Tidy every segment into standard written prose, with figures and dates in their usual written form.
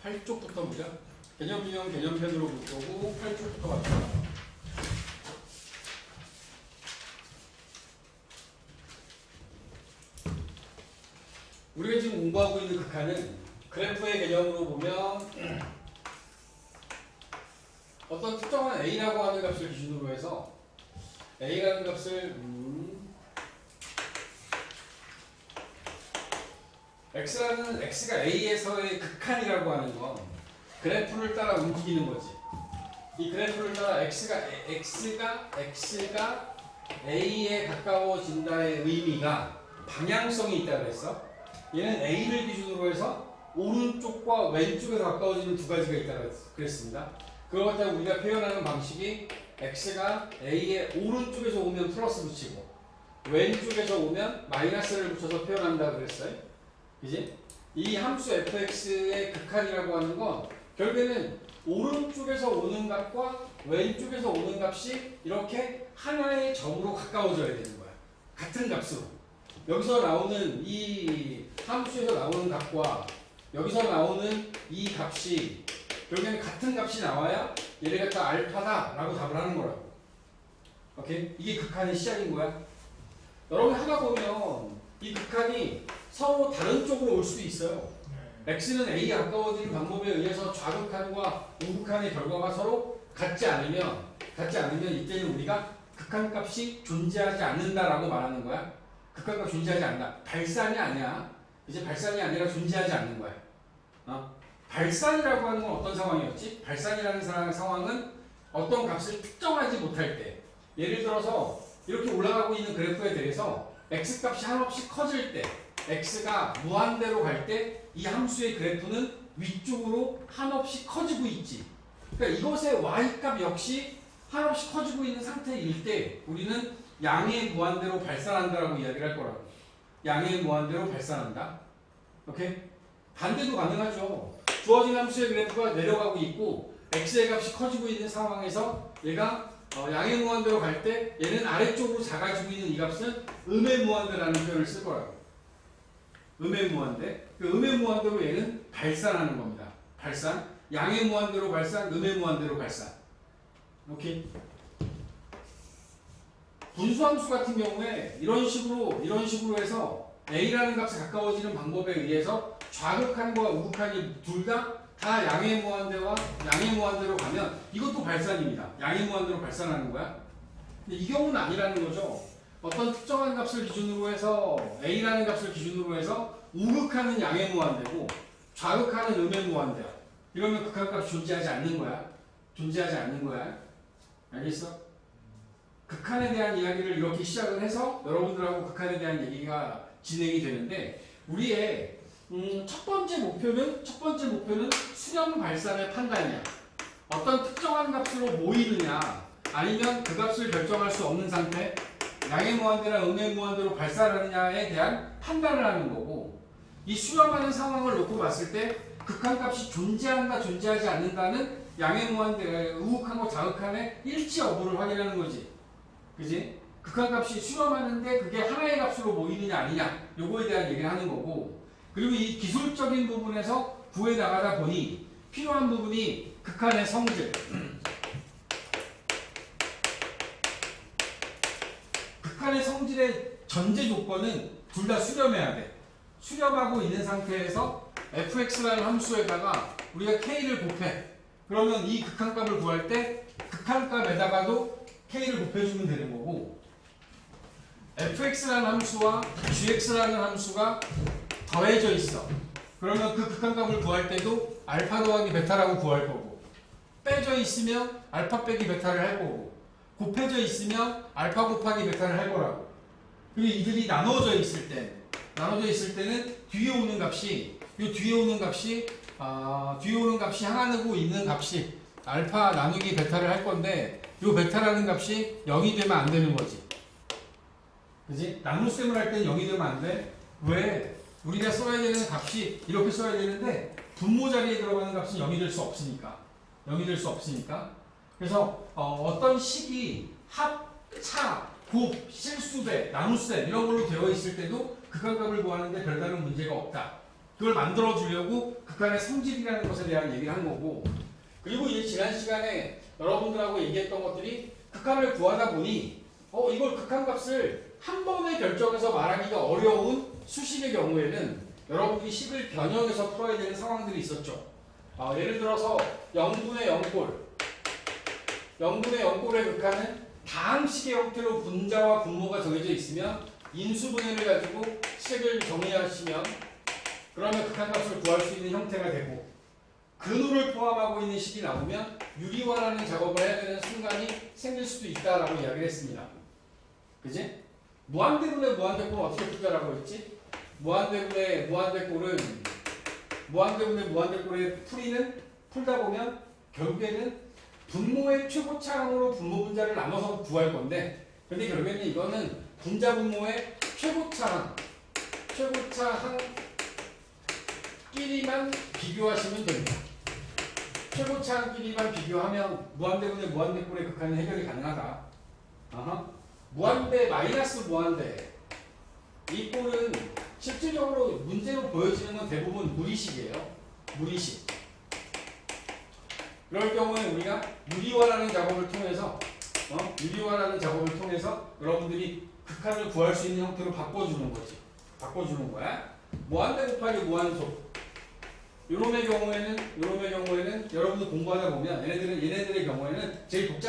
8쪽부터 보자. 개념 개념편으로 볼 거고 8쪽부터 맞춰. 우리가 지금 공부하고 있는 극한은 그래프의 개념으로 보면 어떤 특정한 A라고 하는 값을 기준으로 해서 A라는 값을 X가 A에서의 극한이라고 하는 건 그래프를 따라 움직이는 거지. 이 그래프를 따라 X가 A에 가까워진다의 의미가 방향성이 있다고 했어. 얘는 A를 기준으로 해서 오른쪽과 왼쪽에서 가까워지는 두 가지가 있다고 그랬습니다. 그걸 갖다가 우리가 표현하는 방식이 X가 A의 오른쪽에서 오면 플러스 붙이고 왼쪽에서 오면 마이너스를 붙여서 표현한다고 그랬어요. 그지? 이 함수 fx의 극한이라고 하는 건 결국에는 오른쪽에서 오는 값과 왼쪽에서 오는 값이 이렇게 하나의 점으로 가까워져야 되는 거야. 같은 값으로. 여기서 나오는 이 함수에서 나오는 값과 여기서 나오는 이 값이 결국에는 같은 값이 나와야 얘를 갖다 알파다 라고 답을 하는 거라고. 오케이? 이게 극한의 시작인 거야. 여러분 하다 보면 이 극한이 서로 다른 쪽으로 올 수도 있어요. x는 a에 가까워지는 방법에 의해서 좌극한과 우극한의 결과가 서로 같지 않으면 이때는 우리가 극한값이 존재하지 않는다라고 말하는 거야. 극한값 존재하지 않는다. 발산이 아니야. 이제 발산이 아니라 존재하지 않는 거야. 발산이라고 하는 건 어떤 상황이었지? 발산이라는 상황은 어떤 값을 특정하지 못할 때, 예를 들어서 이렇게 올라가고 있는 그래프에 대해서 x값이 한없이 커질 때, x가 무한대로 갈 때 이 함수의 그래프는 위쪽으로 한없이 커지고 있지. 그러니까 이것의 y값 역시 한없이 커지고 있는 상태일 때 우리는 양의 무한대로 발산한다라고 이야기를 할 거라고. 양의 무한대로 발산한다. 오케이? 반대도 가능하죠. 주어진 함수의 그래프가 내려가고 있고 x의 값이 커지고 있는 상황에서 얘가 양의 무한대로 갈 때 얘는 아래쪽으로 작아지고 있는 이 값은 음의 무한대라는 표현을 쓸 거라고. 음의 무한대. 그 음의 무한대로 얘는 발산하는 겁니다. 발산. 양의 무한대로 발산, 음의 무한대로 발산. 오케이. 분수함수 같은 경우에 이런 식으로 해서 a라는 값에 가까워지는 방법에 의해서 좌극한과 우극한이 둘 다 양의 무한대와 양의 무한대로 가면 이것도 발산입니다. 양의 무한대로 발산하는 거야. 근데 이 경우는 아니라는 거죠. 어떤 특정한 값을 기준으로 해서 a라는 값을 기준으로 해서 우극한은 양의 무한대고 좌극한은 음의 무한대야. 이러면 극한값이 존재하지 않는 거야. 존재하지 않는 거야. 알겠어? 극한에 대한 이야기를 이렇게 시작을 해서 여러분들하고 극한에 대한 얘기가 진행이 되는데 우리의 첫 번째 목표는 수렴 발산의 판단이야. 어떤 특정한 값으로 모이느냐 아니면 그 값을 결정할 수 없는 상태 양의 무한대나 음의 무한대로 발산하느냐에 대한 판단을 하는 거고 이 수렴하는 상황을 놓고 봤을 때 극한값이 존재한다 존재하지 않는다는 양의 무한대 우극한과 좌극한의 일치 여부를 확인하는 거지. 그지? 극한값이 수렴하는데 그게 하나의 값으로 모이느냐 아니냐 요거에 대한 얘기를 하는 거고 그리고 이 기술적인 부분에서 구해 나가다 보니 필요한 부분이 극한의 성질 극한의 성질의 전제 조건은 둘 다 수렴해야 돼. 수렴하고 있는 상태에서 fx라는 함수에다가 우리가 k를 곱해. 그러면 이 극한값을 구할 때 극한값에다가도 k를 곱해주면 되는 거고 fx라는 함수와 gx라는 함수가 더해져 있어. 그러면 그 극한값을 구할 때도 알파 더하기 베타라고 구할 거고 빼져 있으면 알파 빼기 베타를 할 거고 곱해져 있으면 알파 곱하기 베타를 할 거라고. 그리고 이들이 나눠져 있을 때는 뒤에 오는 값이 향하고 있는 값이 알파 나누기 베타를 할 건데 요 베타라는 값이 0이 되면 안 되는 거지. 그지? 나눗셈을 할 때는 0이 되면 안 돼. 왜? 우리가 써야 되는 값이 이렇게 써야 되는데 분모 자리에 들어가는 값은 0이 될 수 없으니까. 그래서 어떤 식이 합, 차, 곱, 실수배, 나눗셈 이런 걸로 되어 있을 때도 극한값을 구하는데 별다른 문제가 없다. 그걸 만들어 주려고 극한의 성질이라는 것에 대한 얘기를 한 거고, 그리고 이제 지난 시간에 여러분들하고 얘기했던 것들이 극한을 구하다 보니 이걸 극한값을 한 번에 결정해서 말하기가 어려운 수식의 경우에는 여러분들이 식을 변형해서 풀어야 되는 상황들이 있었죠. 예를 들어서 0분의 0꼴, 0분의 0꼴의 극한은 다항식의 형태로 분자와 분모가 정해져 있으면 인수분해를 가지고 식을 정의하시면 그러면 극한값을 구할 수 있는 형태가 되고, 근우를 포함하고 있는 식이 나오면 유리화라는 작업을 해야 되는 순간이 생길 수도 있다라고 이야기를 했습니다. 그지? 무한대분의 무한대꼴은 어떻게 풀자라고 했지? 무한대분의 무한대꼴의 풀이는 풀다 보면 결국에는 분모의 최고차항으로 분모 분자를 나눠서 구할 건데, 근데 결국에는 이거는 분자 분모의 최고차항끼리만 비교하시면 됩니다. 최고차항끼리만 비교하면 무한대분의 무한대꼴의 극한은 해결이 가능하다. 무한대 마이너스 무한대 이 꼴은 실질적으로 문제로 보여지는 건 대부분 무리식이에요. 무리식. 그럴 경우에 우리가 유리화라는 작업을 통해서 여러분들이 극한을 구할 수 있는 형태로 바꿔주는 거지. 바꿔주는 거야. 무한대 곱하기 무한소. 요놈의 경우에는 여러분들 공부하다 보면 얘네들의 경우에는 제일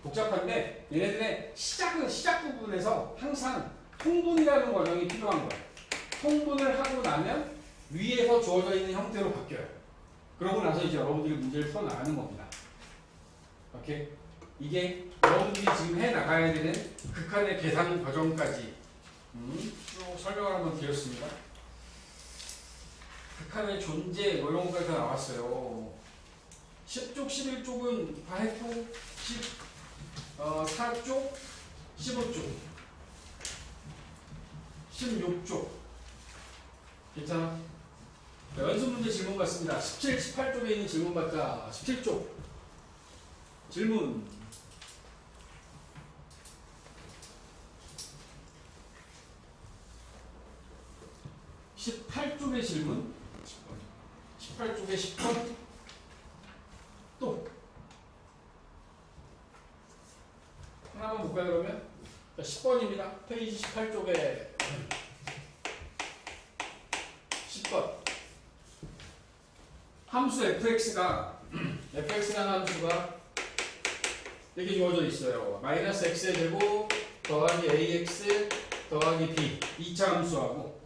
복잡한데 얘네들의 시작 부분에서 항상 통분이라는 과정이 필요한 거야. 통분을 하고 나면 위에서 주어져 있는 형태로 바뀌어요. 그러고 나서 이제 여러분들이 문제를 풀어 나가는 겁니다. 오케이? 이게 여러분들이 지금 해 나가야 되는 극한의 계산 과정까지 쭉 설명을 한번 드렸습니다. 극한의 존재 뭐 이런 것까지 다 나왔어요. 10쪽, 11쪽은 다 했고 4쪽, 15쪽, 16쪽 괜찮아? 연습 문제 질문 같습니다. 17, 18쪽에 있는 질문 받자. 17쪽 질문. (18쪽의) 질문. 18쪽에 10번. 또 하나만 볼까요 그러면? 10번입니다. 페이지 18쪽에 10번. 함수 fx라는 함수가 이렇게 주어져 있어요. 마이너스 x의 제곱 더하기 ax 더하기 b 2차 함수하고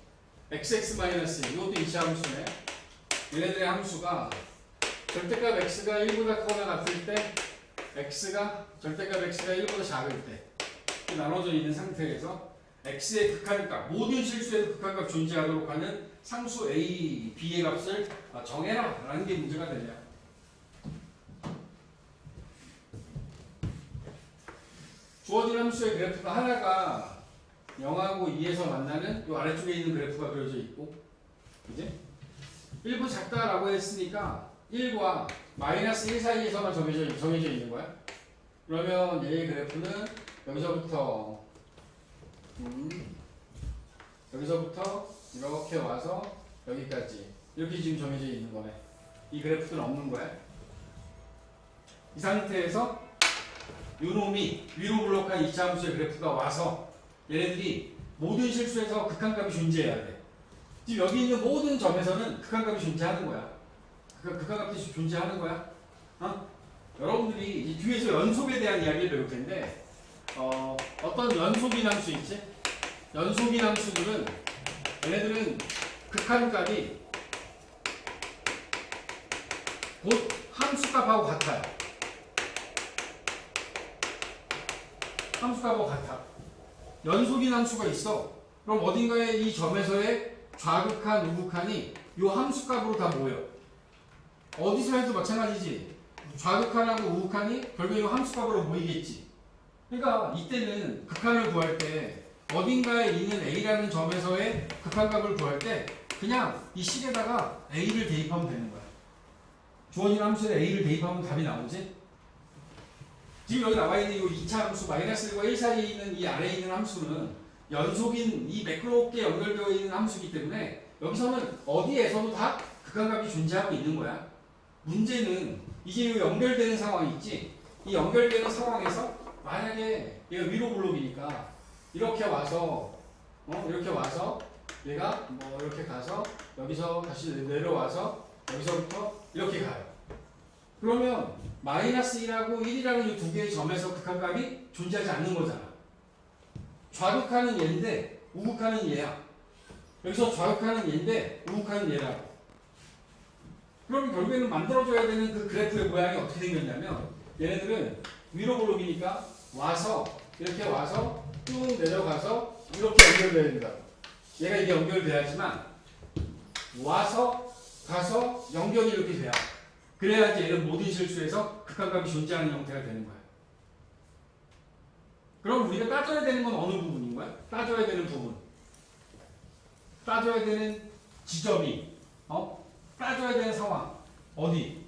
xx 마이너스 이것도 2차 함수네. 얘네들의 함수가 절대값 x가 1보다 크거나 같을 때 절대값 x가 1보다 작을 때 나눠져 있는 상태에서 x의 극한값, 모든 실수에도 극한값 존재하도록 하는 상수 a, b의 값을 정해라 라는 게 문제가 되냐. 주어진 함수의 그래프가 하나가 0하고 2에서 만나는 이 아래쪽에 있는 그래프가 그려져 있고, 그지? 1보 작다라고 했으니까 1과 마이너스 1 사이에서만 정해져 있는 거야. 그러면 얘의 그래프는 여기서부터 이렇게 와서 여기까지 이렇게 지금 정해져 있는 거네. 이 그래프는 없는 거야. 이 상태에서 요놈이 위로 블록한 2차 함수의 그래프가 와서 얘네들이 모든 실수에서 극한값이 존재해야 돼. 지금 여기 있는 모든 점에서는 극한값이 존재하는 거야. 극한값이 존재하는 거야. 여러분들이 이 뒤에서 연속에 대한 이야기를 배울 텐데 어떤 연속인 함수 있지? 연속인 함수들은 얘네들은 극한값이 곧 함수값하고 같아요. 함수값하고 같아. 연속인 함수가 있어. 그럼 어딘가에 이 점에서의 좌극한, 우극한이 이 함수값으로 다 모여. 어디서 해도 마찬가지지. 좌극한하고 우극한이 결국에 이 함수값으로 모이겠지. 그러니까 이때는 극한을 구할 때 어딘가에 있는 A라는 점에서의 극한값을 구할 때 그냥 이 식에다가 A를 대입하면 되는 거야. 주어진 함수에 A를 대입하면 답이 나오지? 지금 여기 나와 있는 이 2차 함수 마이너스 1과 1 사이에 있는 이 아래에 있는 함수는 연속인 이 매끄럽게 연결되어 있는 함수이기 때문에 여기서는 어디에서도 다 극한값이 존재하고 있는 거야. 문제는 이게 연결되는 상황이 있지. 이 연결되는 상황에서 만약에 얘가 위로 블록이니까 이렇게 와서 이렇게 와서 얘가 뭐 이렇게 가서 여기서 다시 내려와서 여기서부터 이렇게 가요. 그러면 마이너스 1하고 1이라는 이 두 개의 점에서 극한값이 존재하지 않는 거잖아. 좌극하는 얘인데 우극하는 얘야. 여기서 좌극하는 얘인데 우극하는 얘라고. 그럼 결국에는 만들어줘야 되는 그 그래프의 모양이 어떻게 생겼냐면 얘네들은 위로 블록이니까 와서 이렇게 와서 쭉 내려가서 이렇게 연결돼야 된다. 얘가 이게 연결돼야지만 와서 가서 연결이 이렇게 돼야. 그래야지 얘는 모든 실수에서 극한값이 존재하는 형태가 되는 거야. 그럼 우리가 따져야 되는 건 어느 부분인 거야? 따져야 되는 부분. 따져야 되는 지점이 따져야 되는 상황. 어디?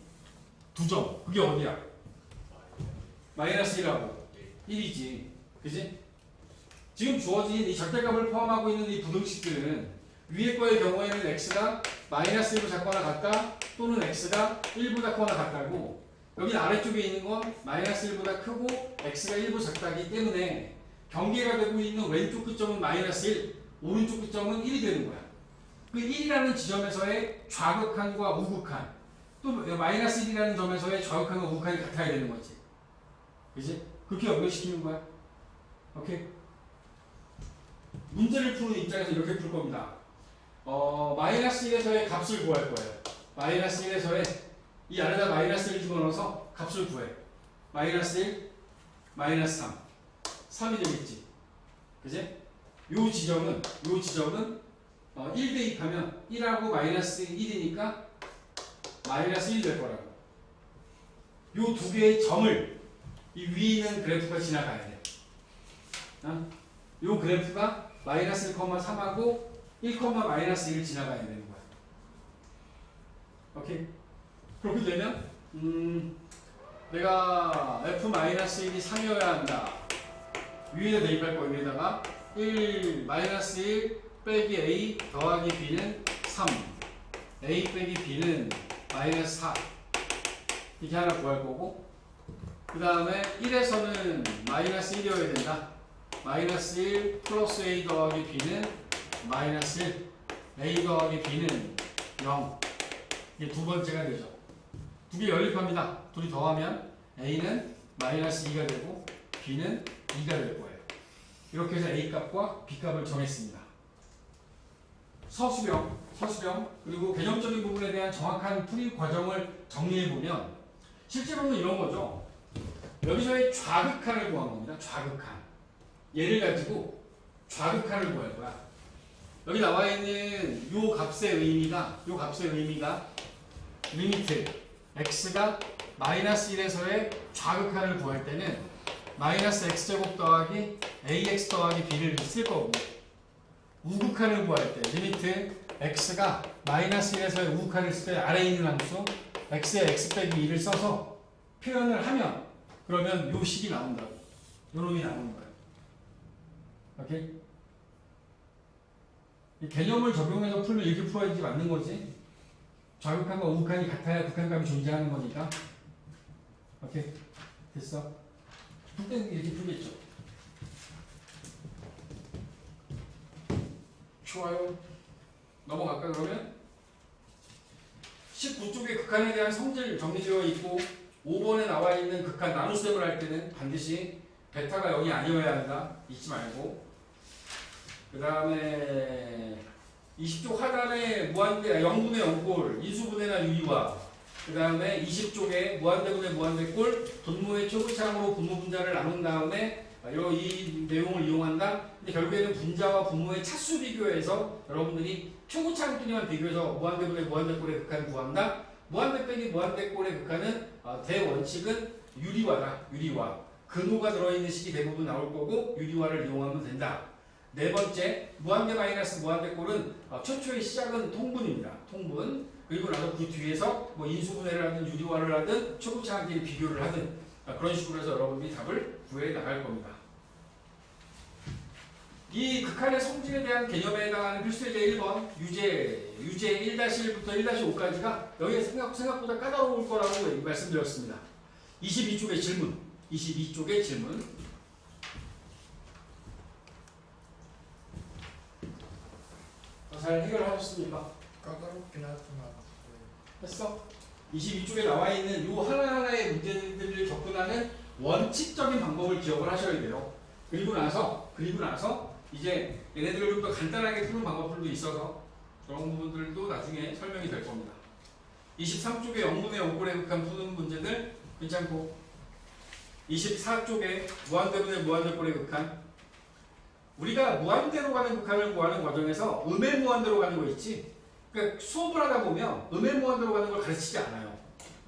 두 점. 그게 어디야? 마이너스 1하고 1이지. 그지? 지금 주어진 이 절대값을 포함하고 있는 이 부등식들은 위에 거의 경우에는 x가 마이너스 1보 작거나 같다 또는 x가 1보다 작거나 같다고 여기 아래쪽에 있는 건 마이너스 1보다 크고 x가 1보 작다기 때문에 경계가 되고 있는 왼쪽 끝점은 마이너스 1, 오른쪽 끝점은 1이 되는 거야. 그 1이라는 지점에서의 좌극한과 우극한 또 마이너스 1이라는 점에서의 좌극한과 우극한이 같아야 되는 거지. 그지? 그렇게 연결시키는 거야. 오케이? 문제를 푸는 입장에서 이렇게 풀 겁니다. 마이너스 1에서의 값을 구할 거예요. 마이너스 1에서의 이 안에다 마이너스 1 집어넣어서 값을 구해. 마이너스 1, 마이너스 3. 3이 되겠지. 그지? 요 지점은 1 대입하면 1하고 마이너스 1이니까 마이너스 1 될 거라고. 요 두 개의 점을 이 위에 있는 그래프가 지나가야 돼. 요 그래프가 마이너스 1,3하고 1, 마이너스 1을 지나가야 되는 거야. 오케이? 그렇게 되면 내가 f-1이 3이어야 한다. 위에 대입할 거 위에다가 1 마이너스 1 빼기 a 더하기 b는 3 a 빼기 b는 마이너스 4 이렇게 하나 구할 거고 그 다음에 1에서는 마이너스 1이어야 된다. 마이너스 1 플러스 a 더하기 b는 마이너스 1 a 더하기 b는 0 이게 두 번째가 되죠. 두 개 연립합니다. 둘이 더하면 a는 마이너스 2가 되고 b는 2가 될 거예요. 이렇게 해서 a 값과 b 값을 정했습니다. 서술형 그리고 개념적인 부분에 대한 정확한 풀이 과정을 정리해보면 실제로는 이런 거죠. 여기서의 좌극한을 구한 겁니다. 좌극한. 얘를 가지고 좌극한을 구할 거야. 여기 나와 있는 요 값의 의미가 리미트 x가 마이너스 1에서의 좌극한을 구할 때는 마이너스 x제곱 더하기 ax 더하기 b를 쓸 거고 우극한을 구할 때 리미트 x가 마이너스 1에서의 우극한을 쓸 때 아래에 있는 함수 x에 x 빼기 2를 써서 표현을 하면 그러면 요 식이 나온다고. 요 놈이 나오는 거예요. 오케이? 이 개념을 적용해서 풀면 이렇게 풀어야지 맞는 거지. 좌극한과 우극한이 같아야 극한값이 존재하는 거니까. 오케이? 됐어? 풀 때는 이렇게 풀겠죠. 좋아요. 넘어갈까 그러면? 19쪽에 극한에 대한 성질 정리되어 있고 5번에 나와 있는 극한 나눗셈을 할 때는 반드시 베타가 0이 아니어야 한다. 잊지 말고. 그 다음에 20쪽 하단에 무한대 0분의 0꼴 인수분해나 유리화 그 다음에 20쪽에 무한대분의 무한대꼴 분모의 초급차항으로 분모 분자를 나눈 다음에 이 내용을 이용한다. 근데 결국에는 분자와 분모의 차수 비교해서 여러분들이 초급차항끼리만 비교해서 무한대분의 무한대꼴의 극한을 구한다. 무한대 빼기 무한대꼴의 극한은 대원칙은 유리화다. 유리화. 근호가 들어있는 식이 대부분 나올 거고 유리화를 이용하면 된다. 네 번째, 무한대 마이너스 무한대꼴은 최초의 시작은 통분입니다. 통분. 그리고 나서 그 뒤에서 뭐 인수분해를 하든 유리화를 하든 초급차항끼리 비교를 하든 그런 식으로 해서 여러분들이 답을 구해 나갈 겁니다. 이 극한의 성질에 대한 개념에 해당하는 필수예제 1번 유제 1-1부터 1-5까지가 여기에 생각보다 까다로울 거라고 말씀드렸습니다. 22쪽의 질문. 22쪽의 질문. 잘 해결하셨습니까? 까다롭긴 하지만 했어? 22쪽에 나와 있는 요 하나하나의 문제들을 접근하는 원칙적인 방법을 기억을 하셔야 돼요. 그리고 나서 이제 얘네들을 좀 더 간단하게 푸는 방법들도 있어서 그런 부분들도 나중에 설명이 될 겁니다. 23쪽에 0분의 5꼴의 극한 푸는 문제들 괜찮고 24쪽에 무한대분의 무한대꼴의 극한 우리가 무한대로 가는 극한을 구하는 과정에서 음의 무한대로 가는 거 있지? 그러니까 수업을 하다 보면 음의 무한대로 가는 걸 가르치지 않아요.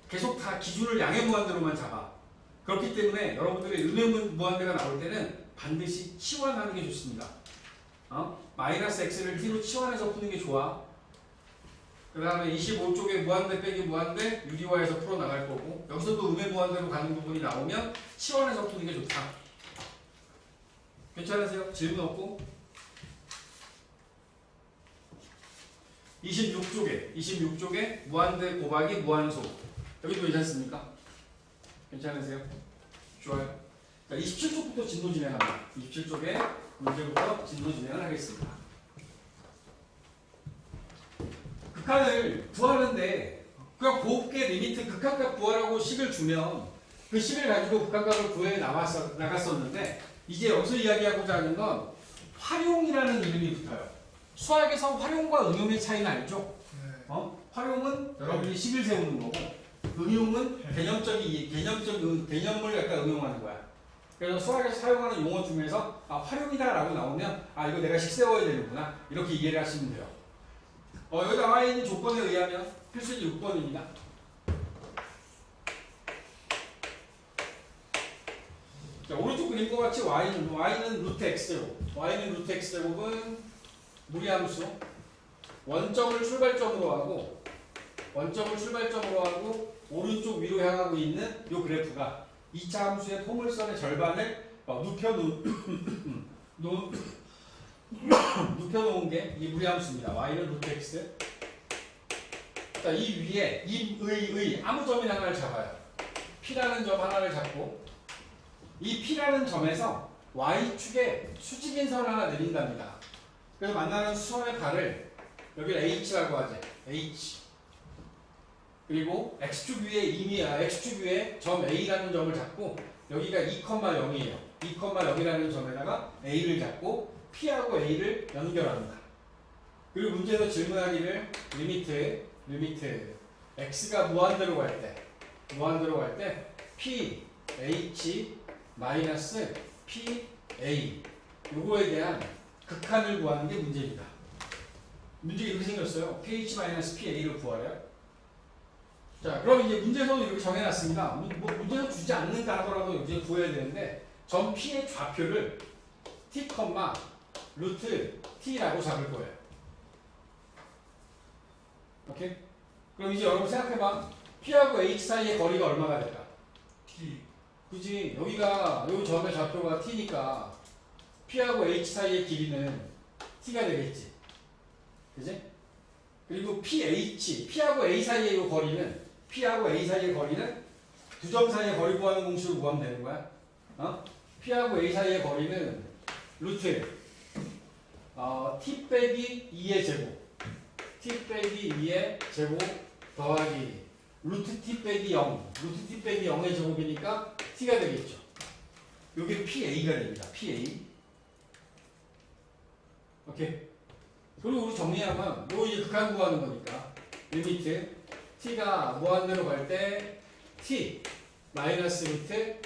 계속 다 기준을 양의 무한대로만 잡아. 그렇기 때문에 여러분들이 음의 무한대가 나올 때는 반드시 치환하는 게 좋습니다. 마이너스 x를 t로 치환해서 푸는 게 좋아. 그 다음에 25쪽에 무한대 빼기 무한대 유리화해서 풀어나갈 거고 여기서도 음의 무한대로 가는 부분이 나오면 치환해서 푸는 게 좋다. 괜찮으세요? 질문 없고? 26쪽에 무한대 곱하기 무한소 여기도 괜찮습니까? 괜찮으세요? 좋아요. 자, 27쪽부터 진도 진행합니다. 27쪽에 문제부터 진도 진행을 하겠습니다. 극한을 구하는데 그냥 곱게 리미트 극한값 구하라고 식을 주면 그 식을 가지고 극한값을 구해 나갔었는데 이제 여기서 이야기하고자 하는 건 활용이라는 이름이 붙어요. 수학에서 활용과 응용의 차이는 알죠? 활용은 여러분이 식을 세우는 거고 응용은 개념을 약간 응용하는 거야. 그래서 수학에서 사용하는 용어 중에서 활용이다라고 나오면 이거 내가 식 세워야 되는구나 이렇게 이해를 하시면 돼요. 여기 나와 있는 조건에 의하면 필수지 6번입니다. 자, 오른쪽 그림과 같이 y는 루트 x제곱. y는 루트 x제곱은 무리함수. 원점을 출발점으로 하고 오른쪽 위로 향하고 있는 이 그래프가 2차 함수의 포물선의 절반을 눕혀놓은 게 이 무리함수입니다. y는 루트 x. 자, 이 위에 이 아무 점이나 하나를 잡아요. p라는 점 하나를 잡고 이 P라는 점에서 Y축에 수직인 선을 하나 내린답니다. 그래서 만나는 수선의 발을 여기를 H라고 하지. H. 그리고 X축 위에 점 A라는 점을 잡고 여기가 2,0이에요. 2,0이라는 점에다가 A를 잡고 P하고 A를 연결합니다. 그리고 문제에서 질문하기를 리미트 X가 무한대로 갈 때 P, H 마이너스 PA 요거에 대한 극한을 구하는 게 문제입니다. 문제가 이렇게 생겼어요. pH-PA를 구하래요. 자, 그럼 이제 문제에서도 이렇게 정해놨습니다. 문제에서 주지 않는다 하더라도 이제 구해야 되는데 점 P의 좌표를 T, 루트 T라고 잡을 거예요. 오케이? 그럼 이제 여러분 생각해봐. P하고 H 사이의 거리가 얼마가 될까? T 그지? 여기가 여기 점의 좌표가 t니까 p하고 h 사이의 길이는 t가 되겠지. 그지? 그리고 p하고 a 사이의 거리는 두 점 사이의 거리 구하는 공식을 구하면 되는 거야. p하고 a 사이의 거리는 루트 t 빼기 2의 제곱 더하기 루트 t 빼기 0의 제곱이니까 t가 되겠죠. 여기 PA가 됩니다. PA. 오케이. 그리고 우리 정리하면 요 이제 극한 구하는 거니까 리미트 t가 무한대로 갈 때 t 마이너스 루트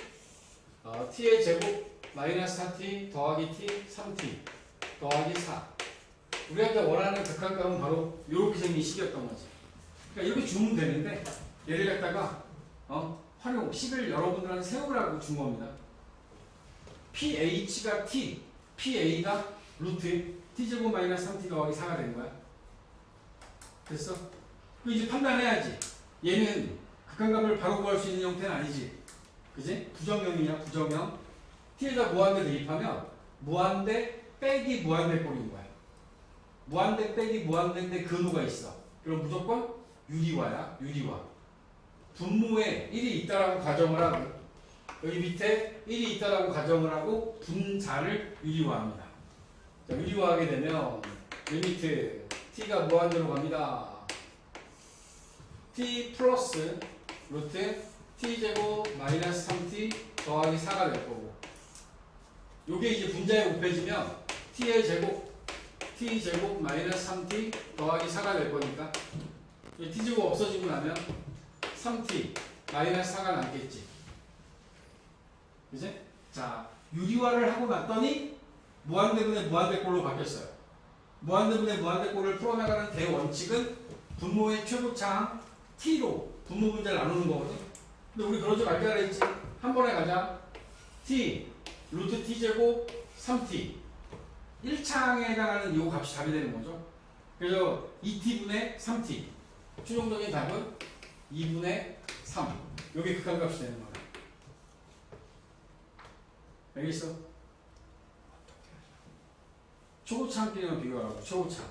t의 제곱 마이너스 4t 더하기 t 3t 더하기 4. 우리한테 원하는 극한값은 바로 이렇게 생긴 식이었던 거지. 그러니까 이렇게 주면 되는데 얘를 갖다가 활용 식을 여러분들한테 세우라고 준 겁니다. PH가 T, PA가 루트 T제곱 마이너스 3T 더하기 4가 된 거야. 됐어? 그 이제 판단해야지. 얘는 극한값을 바로 구할 수 있는 형태는 아니지. 그지? 부정형이냐, 부정형. T에다 무한대 대입하면 무한대 빼기 무한대꼴인 거야. 무한대 빼기 무한대인데 근호가 있어. 그럼 무조건 유리화야. 유리화. 분모에 1이 있다라고 가정을 하고 여기 밑에 1이 있다라고 가정을 하고 분자를 유리화합니다. 자, 유리화하게 되면 리미트 t가 무한대로 갑니다. t 플러스 루트 t제곱 마이너스 3t 더하기 4가 될 거고 요게 이제 분자에 곱해지면 t의 제곱 t제곱 마이너스 3t 더하기 4가 될 거니까 t제곱 없어지고 나면 3t 마이너스 4가 남겠지. 그지? 자, 유리화를 하고 났더니 무한대분의 무한대꼴로 바뀌었어요. 무한대분의 무한대꼴을 풀어나가는 대원칙은 분모의 최고차항 t로 분모 분자를 나누는 거거든. 근데 우리 그러지 말자 그랬지. 한 번에 가자. t 루트 t제곱 3t 1차항에 해당하는 이 값이 답이 되는 거죠. 그래서 2t분의 3t 최종적인 답은 2분의 3 이게 극한값이 되는 거야. 알겠어? 초고차항끼리만 비교하라고. 초고차.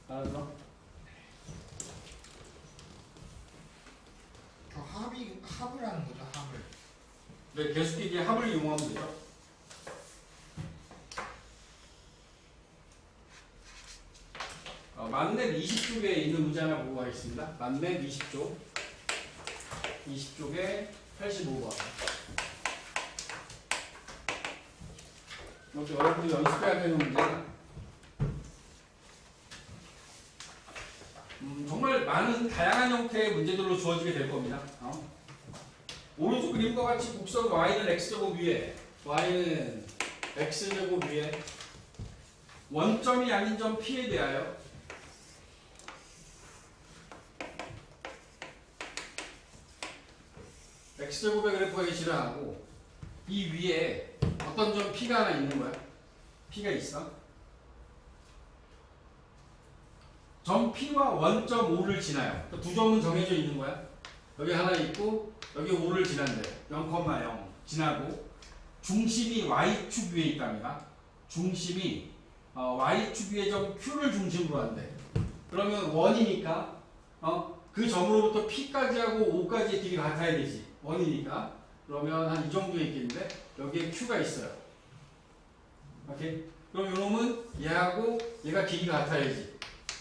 알았어? 합을 하는 거죠, 합을. 네, 계속끼리 합을 이용하면 되죠. 만렙 20쪽에 있는 문제 하나 보고 가겠습니다. 만렙 20쪽. 20쪽에 85번. 이것도 여러분이 연습해야 되는 문제는 정말 많은 다양한 형태의 문제들로 주어지게 될 겁니다. 오른쪽 그림과 같이 곡선 y는 x제곱 위에 y는 x제곱 위에 원점이 아닌 점 p에 대하여 x제곱의 그래프가 계시를 하고 이 위에 어떤 점 p가 하나 있는 거야. p가 있어. 점 p와 원점 5를 지나요. 두 점은 정해져 있는 거야. 여기 하나 있고 여기 5를 지난대. 0,0 지나고 중심이 y축 위에 있답니다. 중심이 y축 위에 점 q를 중심으로 한대. 그러면 원이니까 그 점으로부터 p까지 하고 5까지의 길이가 같아야 되지. 원이니까. 그러면 한 이 정도에 있겠는데 여기에 q가 있어요. 오케이? 그럼 이놈은 얘하고 얘가 길이가 같아야지.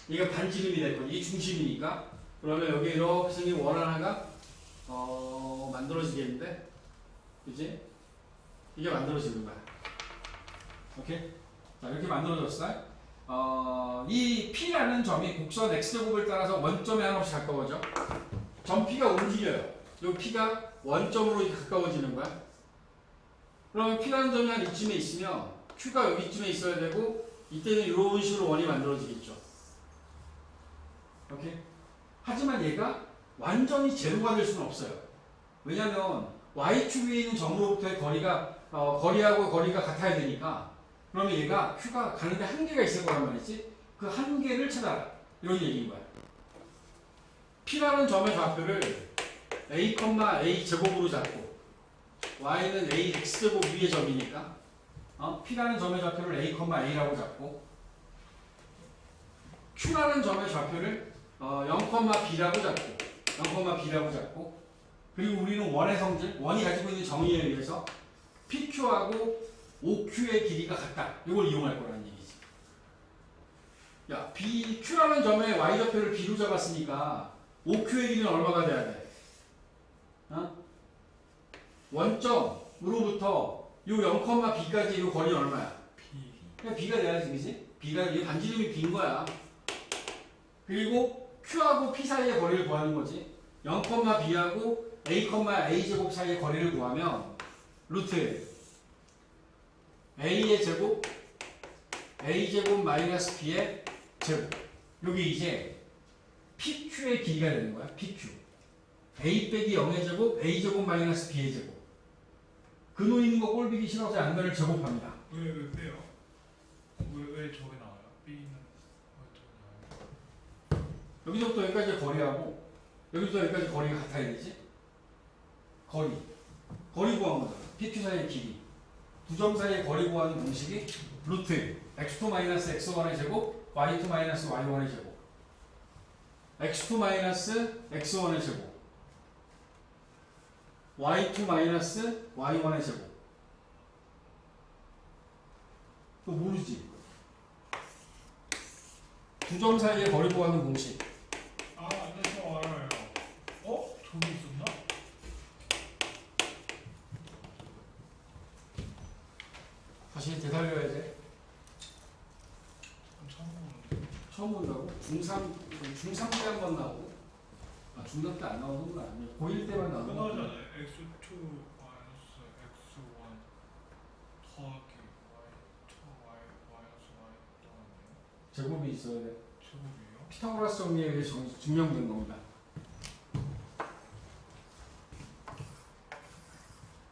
얘가 반지름이 될 거지. 이게 중심이니까. 그러면 여기 이렇게 생긴 원 하나가 만들어지겠는데, 그지? 이게 만들어지는 거야. 오케이? 자, 이렇게 만들어졌어. 이 P라는 점이 곡선 X제곱을 따라서 원점에 한없이 가까워져. 점 P가 움직여요. 이 P가 원점으로 가까워지는 거야. 그러면 P라는 점이 한 이쯤에 있으면 Q가 여기쯤에 있어야 되고, 이때는 이런 식으로 원이 만들어지겠죠. 오케이? 하지만 얘가 완전히 제로가 될 수는 없어요. 왜냐면 Y축 위에 있는 점으로부터의 거리가 거리하고 거리가 같아야 되니까 그러면 얘가 Q가 가는데 한계가 있을 거란 말이지. 그 한계를 찾아라. 이런 얘기인 거야. P라는 점의 좌표를 A, A 제곱으로 잡고 Y는 A X제곱 위의 점이니까 P라는 점의 좌표를 A, A라고 잡고 Q라는 점의 좌표를 0,B라고 잡고 0,B라고 잡고 그리고 우리는 원의 성질, 원이 가지고 있는 정의에 의해서 PQ하고 OQ의 길이가 같다. 이걸 이용할 거라는 얘기지. 야, Q라는 점의 Y좌표를 B로 잡았으니까 OQ의 길이는 얼마가 돼야 돼? 원점으로부터 요 0,B까지 요 거리 얼마야? B. 그냥 B가 돼야지, 그지? B가 이 반지름이 B인 거야. 그리고 Q하고 P 사이의 거리를 구하는 거지. 0,B하고 A, A 제곱 사이의 거리를 구하면 루트 A의 제곱 A 제곱 마이너스 B의 제곱 여기 이제 PQ의 길이가 되는 거야. PQ A 빼기 0의 제곱 A 제곱 마이너스 B의 제곱 근호 있는 거 꼴비기 싫어서 양변을 제곱합니다. 왜 빼요? 왜 저게 나와요? B는 왜 저게 나와요? 여기서부터 여기까지 거리하고 여기부터 여기까지 거리가 같아야 되지. 거리 구한 거잖아. PQ 사이의 길이 두 점 사이의 거리 구하는 공식이 루트 x2 마이너스 x1의 제곱 y2 마이너스 y1의 제곱 x2 마이너스 x1의 제곱 y2 마이너스 y1의 제곱 또 모르지? 두 점 사이의 거리 구하는 공식 아, 네, 저 알아요. 어? 저기 있었나? 다시 되살려야지. 처음 보는데. 처음 본다고? 중3 때 한 번 나오고 아 중3 때 안 나오는 건 아니야. 고1 때만 나오는 거 끝나잖아요. x2 마이너스 x1 더하기 y2 마이너스 y 더하기 제곱이 있어야 돼. 제곱이요? 피타고라스 정리에 의해 증명된 겁니다.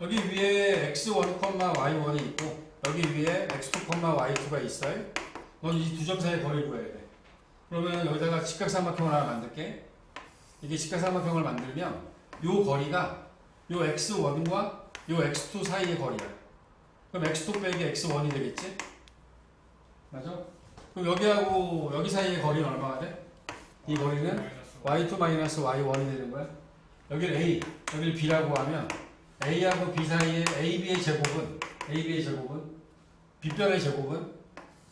여기 위에 x1, y1이 있고 여기 위에 x2, y2가 있어요. 넌 이 두 점 사이의 거리를 구해야 돼. 그러면 여기다가 직각삼각형을 하나 만들게. 이게 직각삼각형을 만들면 요 거리가 요 x1과 요 x2 사이의 거리야. 그럼 x2 빼기 x1이 되겠지? 맞아? 그럼 여기하고 여기 사이의 거리는 얼마가 돼? 이 거리는 y2 마이너스 y1이 되는 거야. 여기를 a, 여기를 b라고 하면 a하고 b 사이의 ab의 제곱은 빗변의 제곱은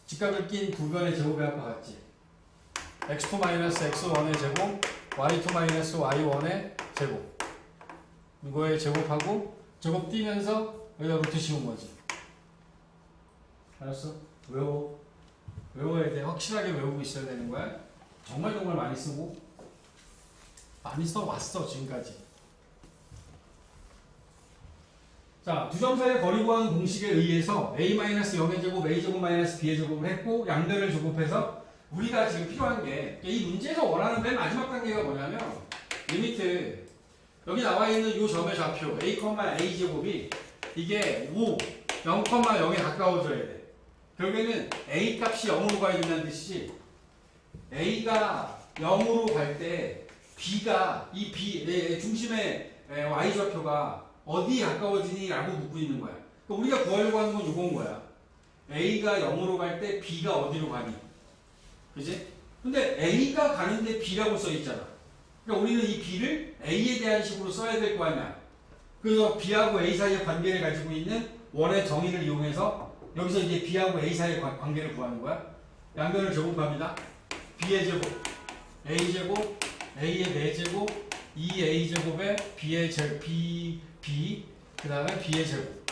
직각을 낀 두 변의 제곱의 합과 같지. x2 마이너스 x1의 제곱, y2 마이너스 y1의 제곱. 이거의 제곱하고 제곱 띄면서 여기다 루트 씌운 거지. 알았어? 외워야 돼. 확실하게 외우고 있어야 되는 거야. 정말 많이 쓰고 많이 써왔어 지금까지. 자, 두 점 사이의 거리 구하는 공식에 의해서 a-0의 제곱, a제곱 마이너스 b의 제곱을 했고 양변을 제곱해서 우리가 지금 필요한 게 이 문제에서 원하는 맨 마지막 단계가 뭐냐면 리미트 여기 나와 있는 이 점의 좌표 a, a제곱이 이게 5, 0,0에 가까워져야 돼. 결국에는 a 값이 0으로 가야 된다는 뜻이지. a가 0으로 갈 때 b가 이 b 중심의 y 좌표가 어디에 가까워지니? 라고 묻고 있는 거야. 그러니까 우리가 구하려고 하는 건 이건 거야. A가 0으로 갈 때 B가 어디로 가니? 그지? 근데 A가 가는데 B라고 써 있잖아. 그러니까 우리는 이 B를 A에 대한 식으로 써야 될 거 아니야. 그래서 B하고 A 사이의 관계를 가지고 있는 원의 정의를 이용해서 여기서 이제 B하고 A 사이의 관계를 구하는 거야. 양변을 제곱합니다. B의 제곱, A 제곱, A의 4제곱, 2A 제곱에 B의 제곱, B, 그 다음에 B의 제곱.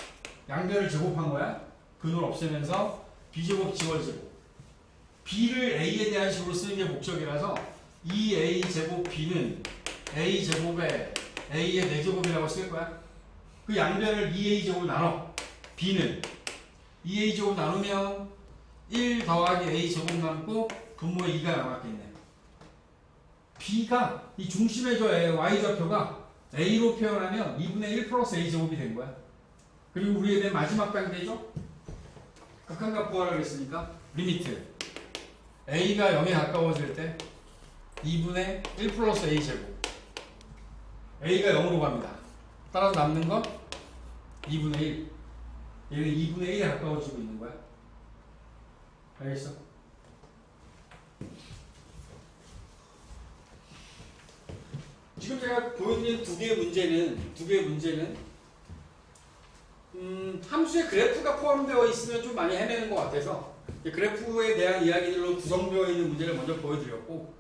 양변을 제곱한 거야. 근을 없애면서 B제곱 지워지고. B를 A에 대한 식으로 쓰는 게 목적이라서 2A 제곱 B는 A 제곱에 A의 4제곱이라고 쓸 거야. 그 양변을 2A 제곱 나눠. B는 2A 제곱 나누면 1 더하기 A 제곱 남고 분모에 2가 남았겠네. B가 이 중심의 저 Y 좌표가 A로 표현하면 2분의 1 플러스 A 제곱이 된 거야. 그리고 우리의 맨 마지막 단계죠? 극한값 구하라고 했으니까 리미트 A가 0에 가까워질 때 2분의 1 플러스 A 제곱 A가 0으로 갑니다. 따라서 남는 건 2분의 1. 얘는 2분의 1에 가까워지고 있는 거야. 알겠어? 지금 제가 보여드린 두 개의 문제는 함수의 그래프가 포함되어 있으면 좀 많이 헤매는 것 같아서 그래프에 대한 이야기들로 구성되어 있는 문제를 먼저 보여드렸고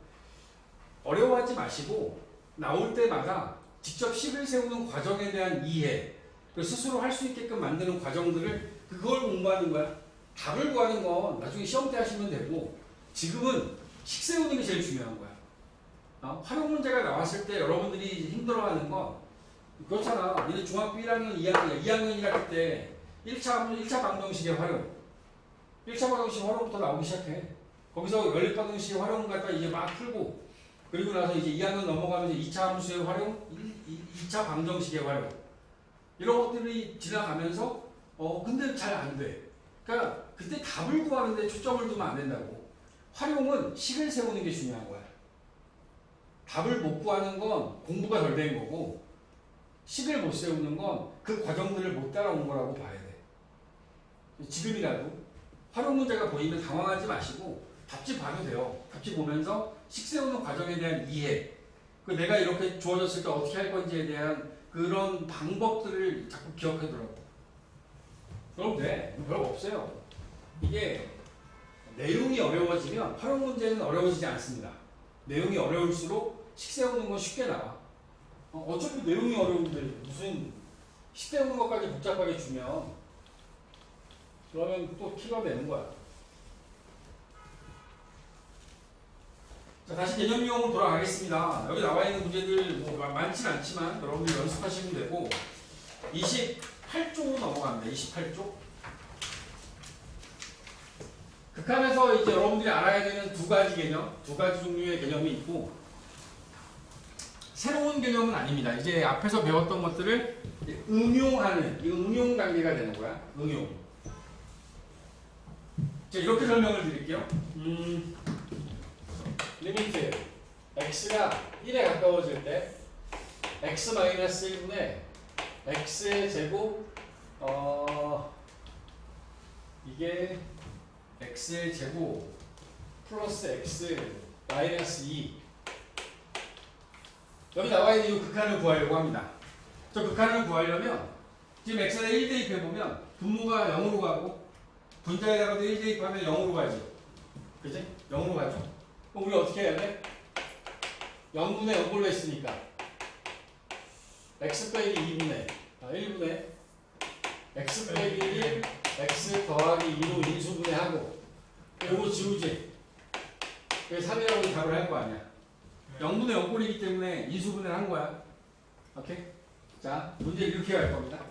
어려워하지 마시고 나올 때마다 직접 식을 세우는 과정에 대한 이해 스스로 할 수 있게끔 만드는 과정들을 그걸 공부하는 거야. 답을 구하는 건 나중에 시험 때 하시면 되고 지금은 식 세우는 게 제일 중요한 거야. 활용 문제가 나왔을 때 여러분들이 힘들어하는 건 그렇잖아. 얘는 중학교 1학년, 2학년 1학기 때 1차 방정식의 활용 1차 방정식 활용부터 나오기 시작해. 거기서 연립 방정식의 활용을 갖다 이제 막 풀고 그리고 나서 이제 2학년 넘어가면 이제 2차 함수의 활용, 2차 방정식의 활용 이런 것들이 지나가면서 근데 잘 안 돼. 그러니까 그때 답을 구하는데 초점을 두면 안 된다고. 활용은 식을 세우는 게 중요한 거야. 답을 못 구하는 건 공부가 덜 된 거고 식을 못 세우는 건 그 과정들을 못 따라온 거라고 봐야 돼. 지금이라도 활용 문제가 보이면 당황하지 마시고 답지 봐도 돼요. 답지 보면서 식 세우는 과정에 대한 이해, 그 내가 이렇게 주어졌을 때 어떻게 할 건지에 대한 그런 방법들을 자꾸 기억하더라고. 그럼 돼. 별거 없어요. 이게 내용이 어려워지면 활용 문제는 어려워지지 않습니다. 내용이 어려울수록 식 세우는 건 쉽게 나와. 어차피 내용이 어려운데 무슨 식 세우는 것까지 복잡하게 주면 그러면 또 키가 되는 거야. 자, 다시 개념 이용으로 돌아가겠습니다. 여기 나와 있는 문제들 뭐 많진 않지만 여러분들 연습하시면 되고 28쪽으로 넘어갑니다. 28쪽. 극한에서 이제 여러분들이 알아야 되는 두 가지 개념, 두 가지 종류의 개념이 있고 새로운 개념은 아닙니다. 이제 앞에서 배웠던 것들을 응용하는 이 응용 단계가 되는 거야. 응용. 자, 이렇게 설명을 드릴게요. 리미트 x가 1에 가까워질 때 x-1분의 x의 제곱 이게 x의 제곱 플러스 x 마이너스 2 여기 나와 있는 이 극한을 구하려고 합니다. 저 극한을 구하려면 지금 x에 1 대입해보면 분모가 0으로 가고 분자에다가도 1 대입하면 0으로 가죠. 그지? 0으로 가죠. 그럼 우리 어떻게 해야 돼? 0분의 0걸로 했으니까 x 빼기 2분의 1분의 x 빼기 1 x 더하기 2로 인수분해하고 요거 지우지. 그래서 3이라고 답을 할 거 아니야. 0분의 0꼴이기 때문에 인수분해를 한 거야. 오케이? 자, 문제 이렇게 갈 겁니다.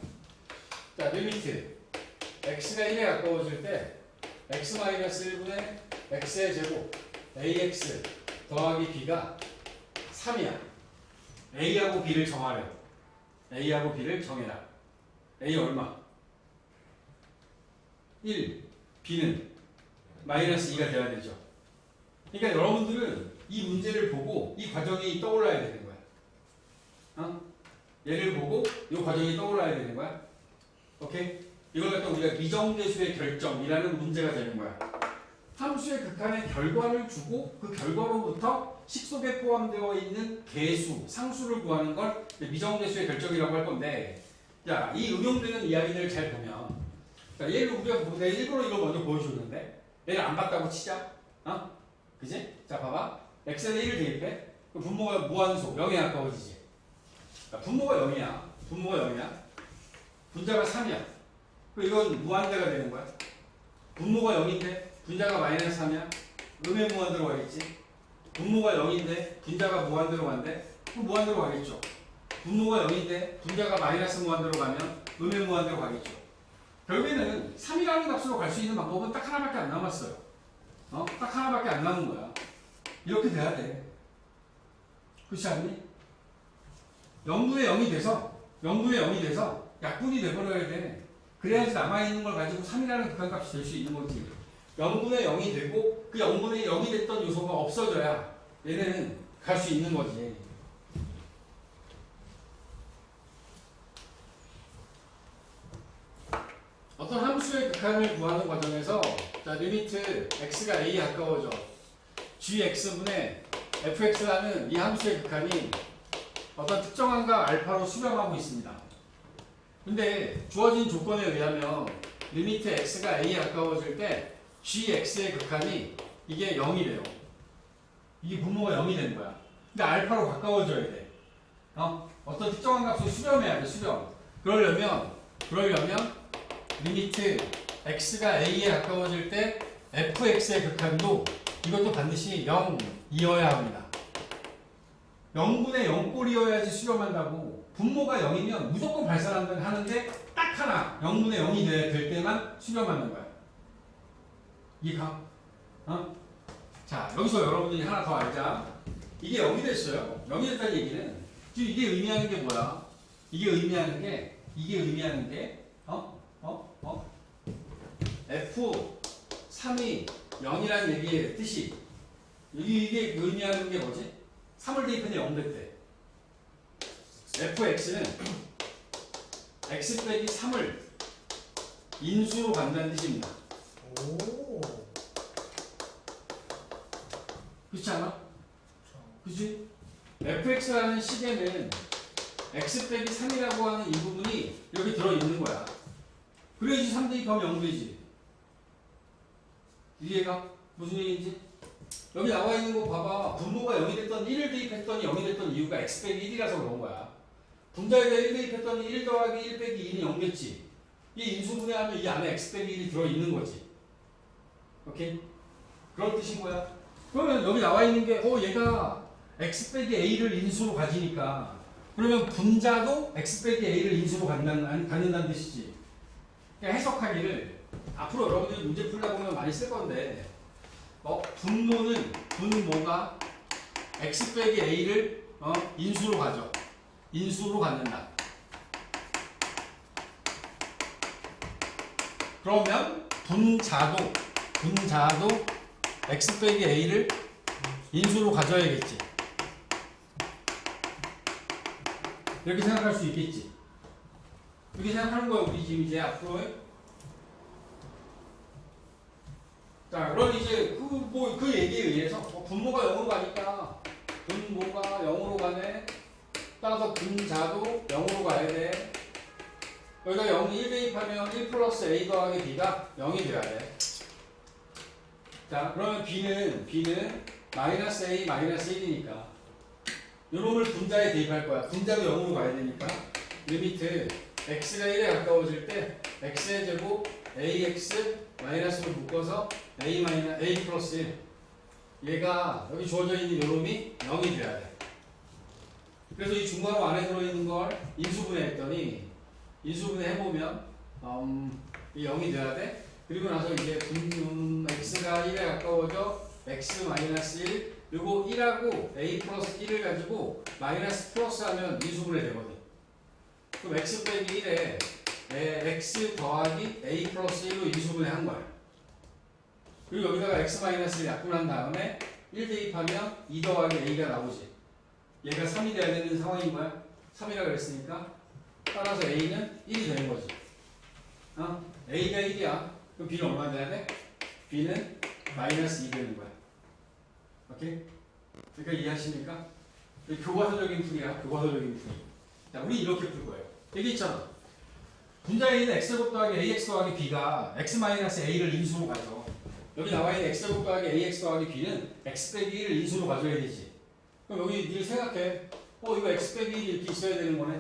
자, 리미트 x가 1에 가까워질 때 x-1분의 x의 제곱 ax 더하기 b가 3이야. a하고 b를 정하래. a하고 b를 정해라. a 얼마? 1. b는 마이너스 2가 돼야 되죠. 그러니까 여러분들은 이 문제를 보고 이 과정이 떠올라야 되는 거야. 얘를 보고 이 과정이 떠올라야 되는 거야. 오케이? 이걸 갖다 우리가 미정대수의 결정이라는 문제가 되는 거야. 함수의 극한의 결과를 주고 그 결과로부터 식 속에 포함되어 있는 개수, 상수를 구하는 걸 미정대수의 결정이라고 할 건데, 자, 이 응용되는 이야기들을 잘 보면, 자, 얘를 우리가 내가 일부러 이걸 먼저 보여줬는데, 얘를 안 봤다고 치자. 그지? 자, 봐봐. x에 1을 대입해. 그럼 분모가 무한소, 0에 가까워지지. 자, 분모가 0이야. 분모가 0이야. 분자가 3이야. 그럼 이건 무한대가 되는 거야. 분모가 0인데 분자가 마이너스 3이야. 음의 무한대로 가겠지. 분모가 0인데 분자가 무한대로 간대. 그럼 무한대로 가겠죠. 분모가 0인데 분자가 마이너스 무한대로 가면 음의 무한대로 가겠죠. 결국에는 3이라는 값으로 갈 수 있는 방법은 딱 하나밖에 안 남았어요. 딱 하나밖에 안 남은 거야. 이렇게 돼야 돼. 그렇지 않니? 0분의 0이 돼서 약분이 돼버려야 돼. 그래야지 남아있는 걸 가지고 3이라는 극한값이 될 수 있는 거지. 0분의 0이 되고 그 0분의 0이 됐던 요소가 없어져야 얘네는 갈 수 있는 거지. 어떤 함수의 극한을 구하는 과정에서 자, 리미트 x가 a에 가까워져 gx분의 fx라는 이 함수의 극한이 어떤 특정한 값 알파로 수렴하고 있습니다. 근데 주어진 조건에 의하면 리미트 x가 a에 가까워질 때 gx의 극한이 이게 0이래요. 이게 분모가 0이 되는 거야. 근데 알파로 가까워져야 돼. 어떤 특정한 값을 수렴해야 돼. 수렴. 그러려면 리미트 x가 a에 가까워질 때 fx의 극한도 이것도 반드시 0이어야 합니다. 0분의 0꼴이어야지 수렴한다고. 분모가 0이면 무조건 발산하는데 딱 하나 0분의 0이 될 때만 수렴하는 거야. 이해가? 자, 여기서 여러분들이 하나 더 알자. 이게 0이 됐어요. 0이 됐다는 얘기는 지금 이게 의미하는 게 뭐야? 이게 의미하는 게 F3이 0이라는 얘기의 뜻이 이게 의미하는 게 뭐지? 3을 대입했는데 0 됐대. fx는 x 빼기 3을 인수로 간다는 뜻입니다. 오. 그렇지 않아? 그치? fx라는 식에는 x 빼기 3이라고 하는 이 부분이 여기 들어있는 거야. 그래야지 3 대입하면 0 되지. 이해가? 무슨 얘기인지? 여기 나와 있는 거 봐봐. 분모가 0이 됐던 1을 대입했더니 0이 됐던 이유가 x 빼기 1이라서 그런 거야. 분자에다 1 대입했더니 1 더하기 1 빼기 2는 0겠지. 이 인수분해하면 이 안에 x 빼기 1이 들어있는 거지. 오케이? 그런 뜻인 거야. 그러면 여기 나와 있는 게 얘가 x 빼기 a를 인수로 가지니까 그러면 분자도 x 빼기 a를 인수로 갖는다는 뜻이지. 그러니까 해석하기를 앞으로 여러분들이 문제 풀다 보면 많이 쓸 건데 분모가 x 빼기 a를 인수로 가죠. 인수로 갖는다. 그러면 분자도 x 빼기 a를 인수로 가져야겠지. 이렇게 생각할 수 있겠지. 이렇게 생각하는 거야 우리 지금 이제 앞으로의. 자, 그럼 이제 그 얘기에 의해서 분모가 0으로 가니까 분모가 0으로 가네. 따라서 분자도 0으로 가야 돼. 여기가 0, 1 대입하면 1 플러스 a 더하기 b가 0이 돼야 돼. 자, 그러면 b는 마이너스 a 마이너스 1이니까 요놈을 분자에 대입할 거야. 분자도 0으로 가야 되니까 리미트 x가 1에 가까워질 때 x의 제곱 ax 마이너스로 묶어서 a 플러스 1 얘가 여기 주어져 있는 요놈이 0이 돼야 돼. 그래서 이 중괄호 안에 들어있는 걸 인수분해 했더니 인수분해 해보면 이 0이 돼야 돼. 그리고 나서 이제 x가 1에 가까워져 x 마이너스 1 요거 1하고 a 플러스 1을 가지고 마이너스 플러스 하면 인수분해 되거든. 그럼 x 빼기 1에 x 더하기 a 플러스 1로 인수분해 한 거야. 그리고 여기다가 x 마이너스 1 약분한 다음에 1 대입하면 2 더하기 a가 나오지. 얘가 3이 돼야 되는 상황인 거야. 3이라고 그랬으니까 따라서 a는 1이 되는 거지. a가 1이야. 그럼 b는 얼마 돼야 돼? b는 마이너스 2 되는 거야. 오케이? 그러니까 이해하십니까? 교과서적인 풀이야. 교과서적인 풀이. 자, 우리 이렇게 풀 거예요. 여기 있잖아. 분자에 있는 x제곱 더하기 ax 더하기 b가 x 마이너스 a를 인수로 가져. 여기 나와 있는 x제곱 더하기 ax 더하기 b는 x 빼기 1을 인수로 가져야 되지. 그럼 여기 니 생각해. 이거 x 빼기 1이 이렇게 있어야 되는 거네.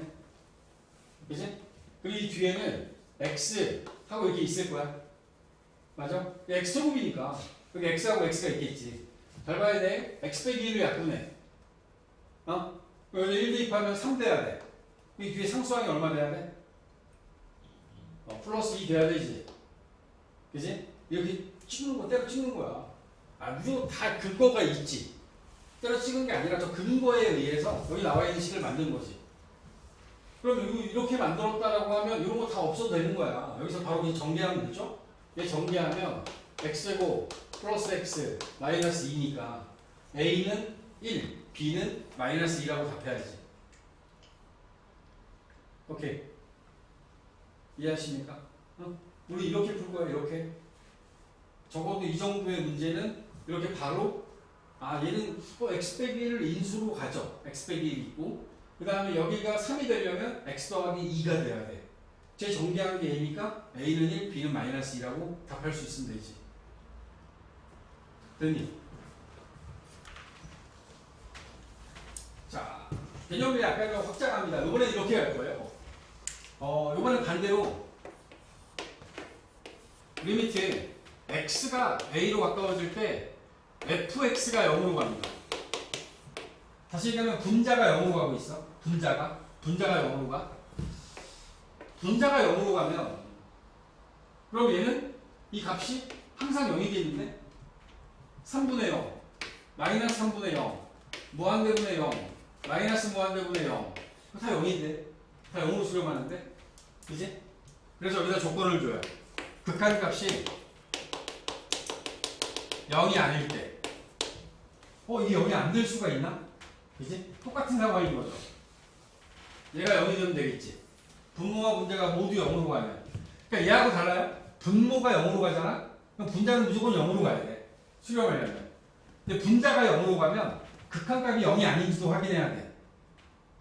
그치? 그리고 이 뒤에는 x 하고 이렇게 있을 거야. 맞아? x제곱이니까 여기 x하고 x가 있겠지. 잘 봐야 돼. x 빼기 1을 약분해. 여기 1 대입하면 3 돼야 돼. 이 뒤에 상수항이 얼마 돼야 돼? 플러스 2 돼야 되지. 그치? 이렇게 찍는 거, 때려 찍는 거야. 무조건 다 근거가 있지. 때려 찍은 게 아니라 저 근거에 의해서 여기 나와 있는 식을 만든 거지. 그럼 이렇게 만들었다라고 하면 이런 거 다 없어도 되는 거야. 여기서 바로 그냥 정리하면 되죠? 얘 정리하면 x제곱 플러스 x 마이너스 2니까 a는 1, b는 마이너스 2라고 답해야지. 오케이. 이해하십니까? 우리 이렇게 풀 거야, 이렇게. 적어도 이 정도의 문제는 이렇게 바로 얘는 x 빼기 1을 인수로 가져. x 빼기 1 있고 그 다음에 여기가 3이 되려면 x 더하기 2가 돼야 돼. 제 정리한 게 a니까 a는 1, b는 마이너스 2라고 답할 수 있으면 되지. 됐니? 자, 개념을 약간 좀 확장합니다. 이번엔 이렇게 할 거예요. 이번엔 반대로 리미트 x가 a로 가까워질 때 fx가 0으로 갑니다. 다시 얘기하면 분자가 0으로 가고 있어. 분자가 0으로 가. 분자가 0으로 가면 그럼 얘는 이 값이 항상 0이 되는데 3분의 0, 마이너스 3분의 0, 무한대분의 0, 마이너스 무한대분의 0 다 0이 돼. 다 0으로 수렴하는데 그지? 그래서 여기다 조건을 줘요. 극한값이 0이 아닐 때 이게 0이 안 될 수가 있나? 그지? 똑같은 상황인 거죠. 얘가 0이 되면 되겠지. 분모와 분자가 모두 0으로 가면. 그러니까 얘하고 달라요. 분모가 0으로 가잖아. 그럼 분자는 무조건 0으로 가야 돼. 수렴하려면. 근데 분자가 0으로 가면 극한값이 0이 아닌지도 확인해야 돼.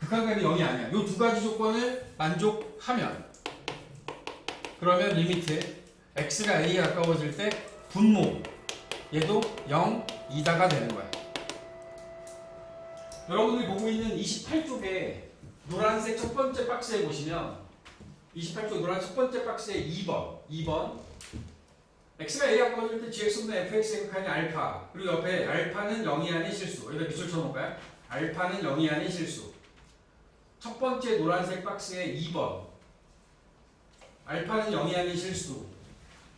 극한값이 0이 아니야. 이 두 가지 조건을 만족하면 그러면 리미트 x가 a에 가까워질 때 분모 얘도 0 이다가 되는 거야. 여러분들이 보고 있는 28쪽에 노란색 첫 번째 박스에 보시면 28쪽 노란 첫 번째 박스에 2번 x가 a에 가까워질 때 gx분의 fx의 극한이 알파 그리고 옆에 알파는 0이 아닌 실수 여기다 미술 쳐놓을까요? 알파는 0이 아닌 실수 첫 번째 노란색 박스에 2번 알파는 0이 아닌 실수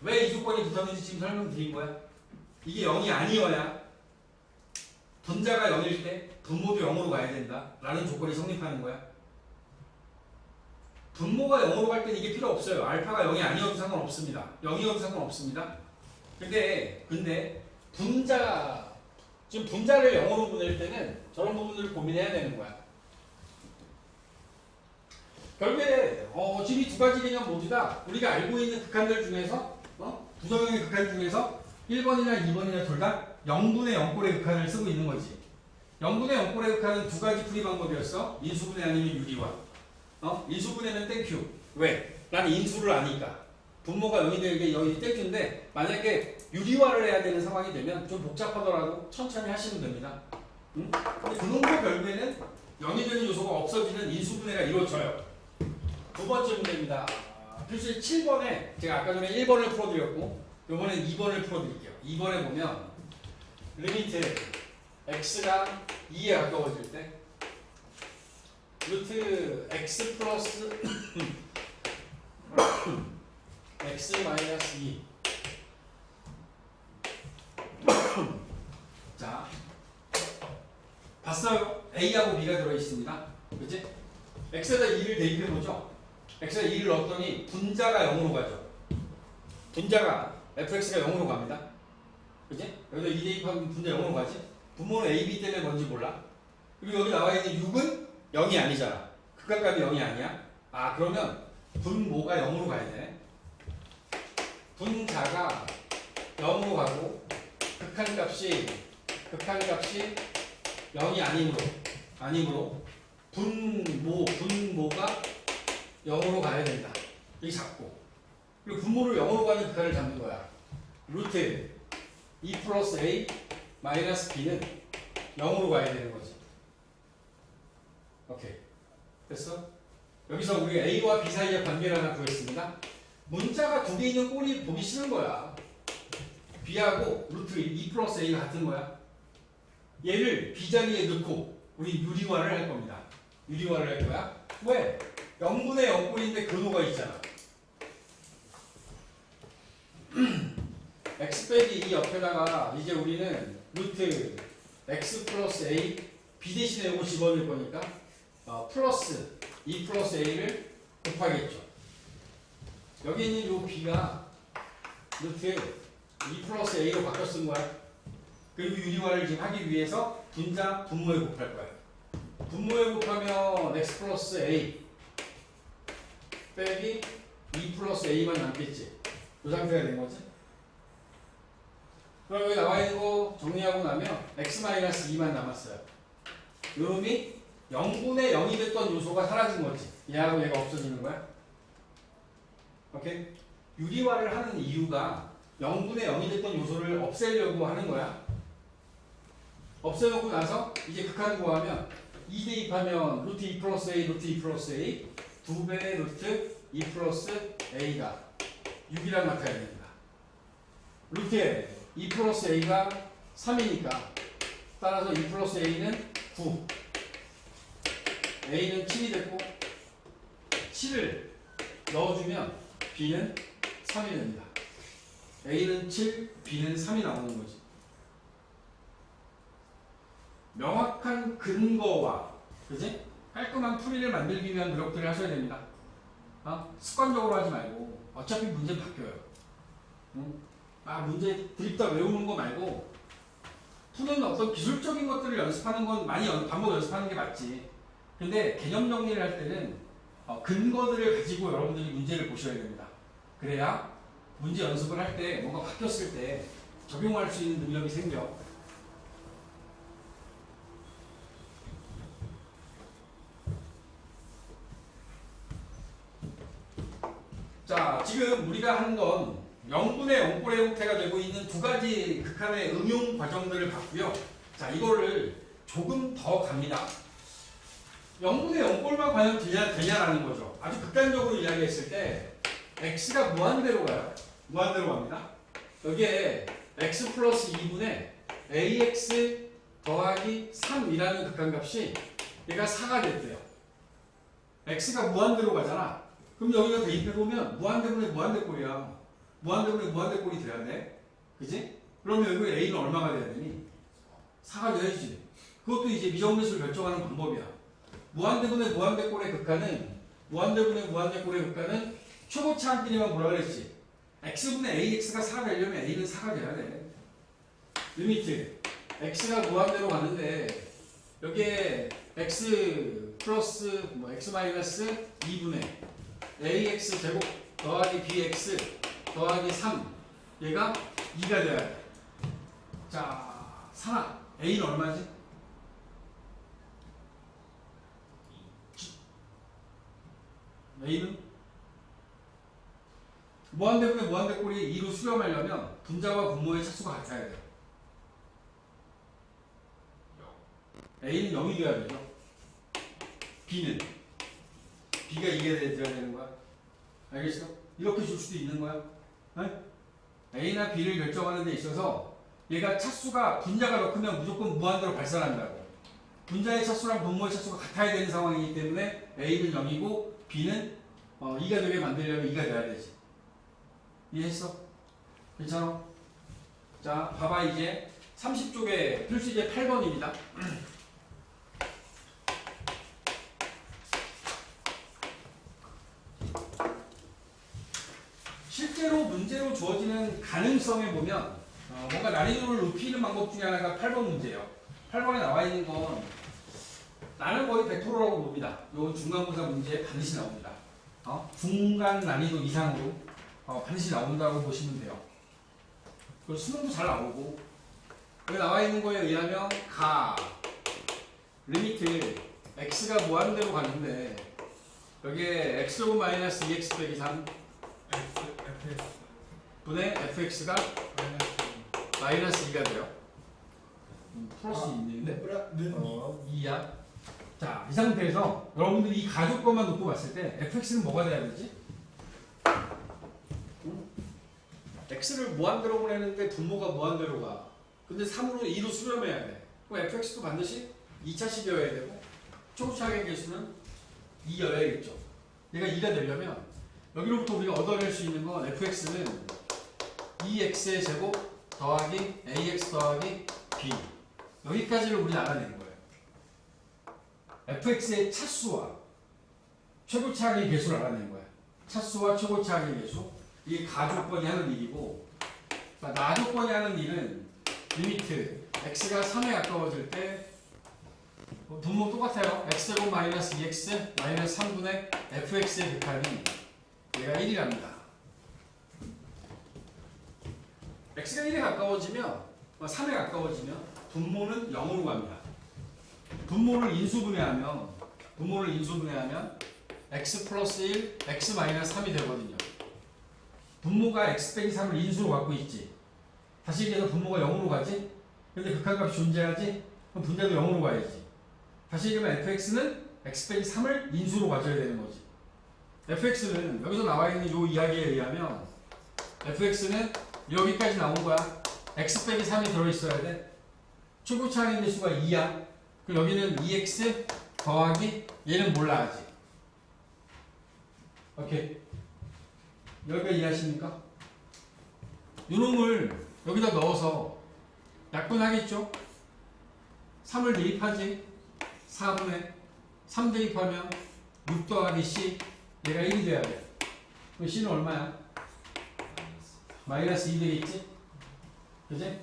왜 이 조건이 붙었는지 지금 설명드린 거야. 이게 0이 아니어야 분자가 0일 때 분모도 0으로 가야 된다 라는 조건이 성립하는 거야. 분모가 0으로 갈 때는 이게 필요 없어요. 알파가 0이 아니어도 상관없습니다. 0이어도 상관없습니다. 근데 지금 분자를 0으로 보낼 때는 저런 부분들을 고민해야 되는 거야. 결국에 지금 이 두 가지 개념 모두 다 우리가 알고 있는 극한들 중에서 부정형의 극한 중에서 1번이나 2번이나 둘 다 0분의 0꼴의 극한을 쓰고 있는 거지. 0분의 0꼴의 극한은 두 가지 풀이 방법이었어. 인수분해 아니면 유리화. 인수분해는 땡큐. 왜? 난 인수를 아니까. 분모가 0이 되게 0이 땡큐인데 만약에 유리화를 해야 되는 상황이 되면 좀 복잡하더라도 천천히 하시면 됩니다. 응? 근데 그놈도 결국에는 0이 되는 요소가 없어지는 인수분해가 이루어져요. 두 번째 문제입니다. 필수 7번에 제가 아까 전에 1번을 풀어드렸고 이번엔 2번을 풀어드릴게요. 2번에 보면 리미트 x가 2에 가까워질 때 루트 x 플러스 x 마이너스 2 자 봤어요? a하고 b가 들어있습니다. 그치? x에다 2를 대입해보죠. x에 2를 넣었더니 분자가 0으로 가죠. 분자가 fx가 0으로 갑니다. 그치? 여기다 2 대입하면 분자 0으로 가지? 분모는 a, b 때문에 뭔지 몰라. 그리고 여기 나와 있는 6은 0이 아니잖아. 극한값이 0이 아니야. 그러면 분모가 0으로 가야 되네. 분자가 0으로 가고 극한값이 0이 아니므로 분모가 0으로 가야 된다. 이게 잡고 그리고 분모를 0으로 가는 극한을 잡는 거야. 루트 2 플러스 a 마이너스 b는 0으로 가야 되는 거지. 오케이. 됐어? 여기서 우리 a와 b 사이의 관계를 하나 구했습니다. 문자가 두 개 있는 꼴이 보기 싫은 거야. b하고 루트 2 플러스 a가 같은 거야. 얘를 b 자리에 넣고 우리 유리화를 할 겁니다. 유리화를 할 거야. 왜? 0분의 0꼴인데 근호가 있잖아. x 빼기 2 옆에다가 이제 우리는 루트 x 플러스 a b 대신에 이거 집어넣을 거니까 플러스 2 플러스 a를 곱하겠죠. 여기 있는 요 b가 루트 2 플러스 a로 바꿔 쓴 거야. 그리고 유리화를 지금 하기 위해서 분자 분모에 곱할 거야. 분모에 곱하면 x 플러스 a 빼기 2 플러스 a만 남겠지. 이 상태가 된 거지. 그럼 여기 나와 있는 거 정리하고 나면 x 마이너스 2만 남았어요. 요놈이 0분의 0이 됐던 요소가 사라진 거지. 얘하고 얘가 없어지는 거야. 오케이? 유리화를 하는 이유가 0분의 0이 됐던 요소를 없애려고 하는 거야. 없애놓고 나서 이제 극한 구하면 2 대입하면 루트 2 플러스 a 루트 2 플러스 a 2배 루트 2 플러스 a가 6이랑 같아야 됩니다. 루트에 2 플러스 a가 3이니까 따라서 2 플러스 a는 9 a는 7이 됐고 7을 넣어주면 b는 3이 됩니다. a는 7, b는 3이 나오는 거지. 명확한 근거와 그지? 깔끔한 풀이를 만들기 위한 노력들을 하셔야 됩니다. 습관적으로 하지 말고 어차피 문제는 바뀌어요. 문제 드립다 외우는 거 말고 푸는 어떤 기술적인 것들을 연습하는 건 많이 반복 연습하는 게 맞지. 근데 개념 정리를 할 때는 근거들을 가지고 여러분들이 문제를 보셔야 됩니다. 그래야 문제 연습을 할 때 뭔가 바뀌었을 때 적용할 수 있는 능력이 생겨. 자, 지금 우리가 하는 건 0분의 0꼴의 형태가 되고 있는 두 가지 극한의 응용 과정들을 봤고요. 자, 이거를 조금 더 갑니다. 0분의 0꼴만 과연 되냐라는 거죠. 아주 극단적으로 이야기했을 때 x가 무한대로 가요. 무한대로 갑니다. 여기에 x 플러스 2분의 ax 더하기 3이라는 극한값이 얘가 4가 됐대요. x가 무한대로 가잖아. 그럼 여기가 대입해보면 무한대분의 무한대꼴이야. 무한대분의 무한대꼴이 돼야 돼. 그지? 그러면 여기 a는 얼마가 돼야 되니? 4가 돼야지. 그것도 이제 미적분수를 결정하는 방법이야. 무한대분의 무한대꼴의 극한은 무한대분의 무한대꼴의 극한은 최고차항끼리만 뭐라 그랬지? x분의 ax가 4가 되려면 a는 4가 돼야 돼. 리미트 x가 무한대로 가는데 여기에 x 플러스 x 마이너스 2분의 ax 제곱 더하기 bx 더하기 3 얘가 2가 돼야 돼. 자, 4 a는 얼마지? a는 무한대분의 무한대꼴이 2로 수렴하려면 분자와 분모의 차수가 같아야 돼요. a는 0이 돼야 되죠. b는 b가 2가 돼야 되는 거야. 알겠어? 이렇게 줄 수도 있는 거야. 네? a나 b를 결정하는 데 있어서 얘가 차수가 분자가 더 크면 무조건 무한대로 발산한다고. 분자의 차수랑 분모의 차수가 같아야 되는 상황이기 때문에 a는 0이고 b는 2가 되게 만들려면 2가 돼야 되지. 이해했어? 괜찮아? 자, 봐봐. 이제 30쪽에 필수제 8번입니다. 실제로 문제로 주어지는 가능성에 보면 뭔가 난이도를 높이는 방법 중에 하나가 8번 문제예요. 8번에 나와 있는 건 나는 거의 100%라고 봅니다. 이건 중간고사 문제에 반드시 나옵니다. 중간 난이도 이상으로 반드시 나온다고 보시면 돼요. 그리고 수능도 잘 나오고 여기 나와 있는 거에 의하면 리미트 x가 무한대로 가는데 여기에 x제곱 마이너스 2x 빼기 3 fs 분의 fx가 마이너스 2가 돼요. 플러스 2인데 2야. 자, 이 상태에서 여러분들이 이 가족것만 놓고 봤을 때 fx는 뭐가 돼야 되지? x를 무한대로 보내는데 분모가 무한대로 가. 근데 3으로 2로 수렴해야 돼. 그럼 fx도 반드시 2차식이어야 되고 초차항의 개수는 2여야겠죠. 얘가 2가 되려면 여기로부터 우리가 얻어낼 수 있는 건 fx는 2x의 제곱 더하기 ax 더하기 b 여기까지를 우리는 알아내는 거예요. fx의 차수와 최고차항의 개수를 알아내는 거야. 차수와 최고차항의 개수 이게 가조건이 하는 일이고 나조건이 하는 일은 리미트 x가 3에 가까워질 때 분모 똑같아요. x제곱 마이너스 2x 마이너스 3분의 fx의 극한이 얘가 1이랍니다. x가 1에 가까워지면 3에 가까워지면 분모는 0으로 갑니다. 분모를 인수분해하면 x 플러스 1, x 마이너스 3이 되거든요. 분모가 x 빼기 3을 인수로 갖고 있지. 다시 얘기해서 분모가 0으로 가지. 근데 극한값이 존재하지. 그럼 분자도 0으로 가야지. 다시 얘기하면 fx는 x 빼기 3을 인수로 가져야 되는 거지. fx는 여기서 나와 있는 이 이야기에 의하면 fx는 여기까지 나온 거야. x 빼기 3이 들어있어야 돼. 최고차항의 개수가 2야. 그럼 여기는 2x 더하기 얘는 몰라 아직. 오케이. 여기까지 이해하십니까? 요놈을 여기다 넣어서 약분하겠죠? 3을 대입하지. 4분의 3 대입하면 6 더하기 c 얘가 1이 돼야 돼. 그럼 c는 얼마야? 마이너스 2 되겠지? 그지?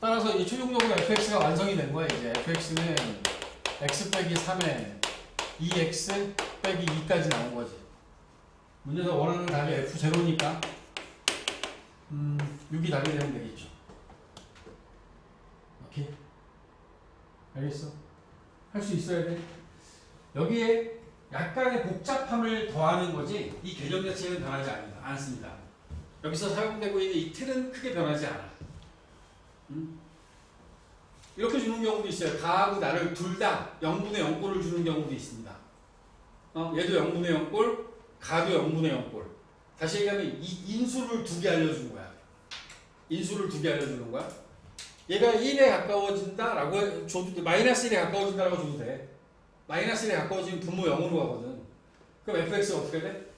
따라서 이 최종적으로 fx가 완성이 된 거야. 이제 fx는 x 빼기 3에 2x 빼기 2까지 나온 거지. 문제에서 원하는 답이 F0니까 6이 답이 되면 되겠죠. 오케이? 알겠어? 할 수 있어야 돼. 여기에 약간의 복잡함을 더하는 거지 이 개념 자체는 변하지 않습니다. 여기서 사용되고 있는 이 틀은 크게 변하지 않아. 이렇게 주는 경우도 있어요. 가하고 나를 둘 다 0분의 0꼴을 주는 경우도 있습니다. 얘도 0분의 0꼴, 가도 0분의 0꼴. 다시 얘기하면 이 인수를 두 개 알려준 거야. 인수를 두 개 알려주는 거야. 얘가 1에 가까워진다라고 줘도 돼. 마이너스 1에 가까워진다라고 줘도 돼. 마이너스 1에 가까워지면 분모 0으로 가거든. 그럼 fx가 어떻게 돼?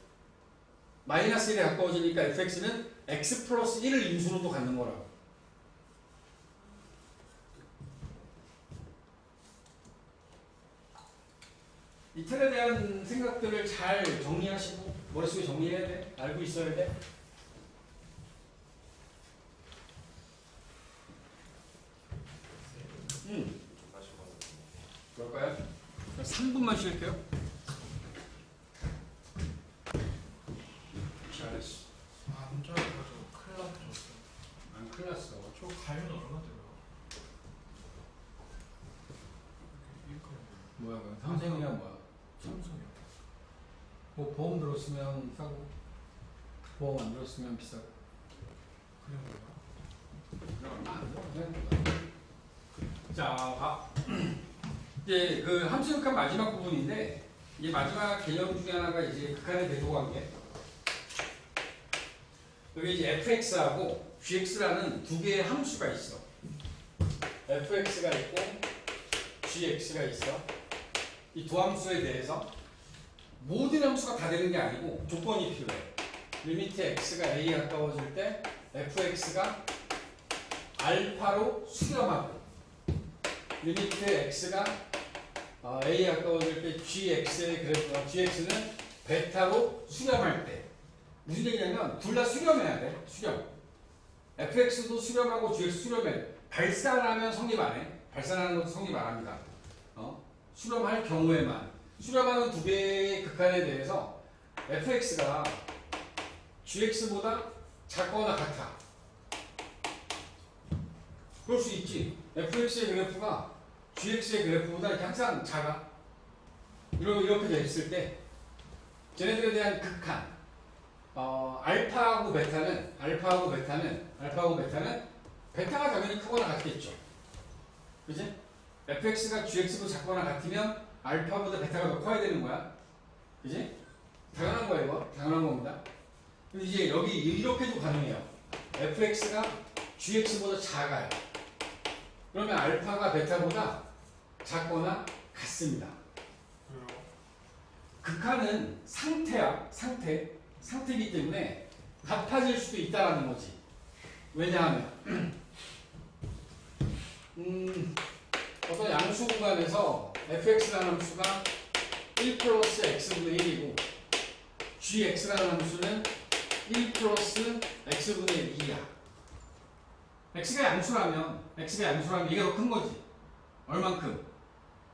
마이너스 1에 가까워지니까 fx는 x 플러스 1을 인수로도 갖는 거라고. 이 틀에 대한 생각들을 잘 정리하시고 머릿속에 정리해야 돼. 알고 있어야 돼. 그럴까요? 3분만 쉴게요. 잘했어. 아 문자 가지고 큰일 났죠. 안 큰일 났어. 저 가면 얼마 들어요? 이거 뭐야 그건 삼성이야 뭐야? 삼성이요. 뭐 보험 들었으면 싸고 보험 안 들었으면 비싸고 그냥 뭐야? 그냥 얼마 안 들어 그냥. 자 봐. 이제 그 함수역학 마지막 부분인데 이제 마지막 개념 중에 하나가 이제 극한의 대조관계. 여기 이제 fx하고 gx라는 두 개의 함수가 있어. fx가 있고 gx가 있어. 이 두 함수에 대해서 모든 함수가 다 되는 게 아니고 조건이 필요해. 리미트 x가 a에 가까워질 때 fx가 알파로 수렴하고 리미트 x가 a에 가까워질 때 gx의 그래프가 gx는 베타로 수렴할 때 무슨 얘기냐면 둘 다 수렴해야 돼. 수렴. fx도 수렴하고 gx 수렴해. 발산하면 성립 안 해. 발산하는 것도 성립 안 합니다. 수렴할 경우에만. 수렴하는 두 개의 극한에 대해서 fx가 gx보다 작거나 같아. 그럴 수 있지. fx의 그래프가 gx의 그래프보다 항상 작아. 이렇게 됐을 때 쟤네들에 대한 극한 알파하고 베타는 베타가 당연히 크거나 같겠죠. 그치? fx가 gx보다 작거나 같으면 알파보다 베타가 더 커야 되는 거야. 그치? 당연한 거야 이거. 당연한 겁니다. 근데 이제 여기 이렇게도 가능해요. fx가 gx보다 작아요. 그러면 알파가 베타보다 작거나 같습니다. 왜요? 극한은 상태야. 상태이기 때문에 같아질 수도 있다라는 거지. 왜냐하면 어떤 양수 공간에서 fx라는 함수가 1 플러스 x분의 1이고 gx라는 함수는 1 플러스 x분의 2야. x가 양수라면 얘가 더 큰 거지. 얼만큼?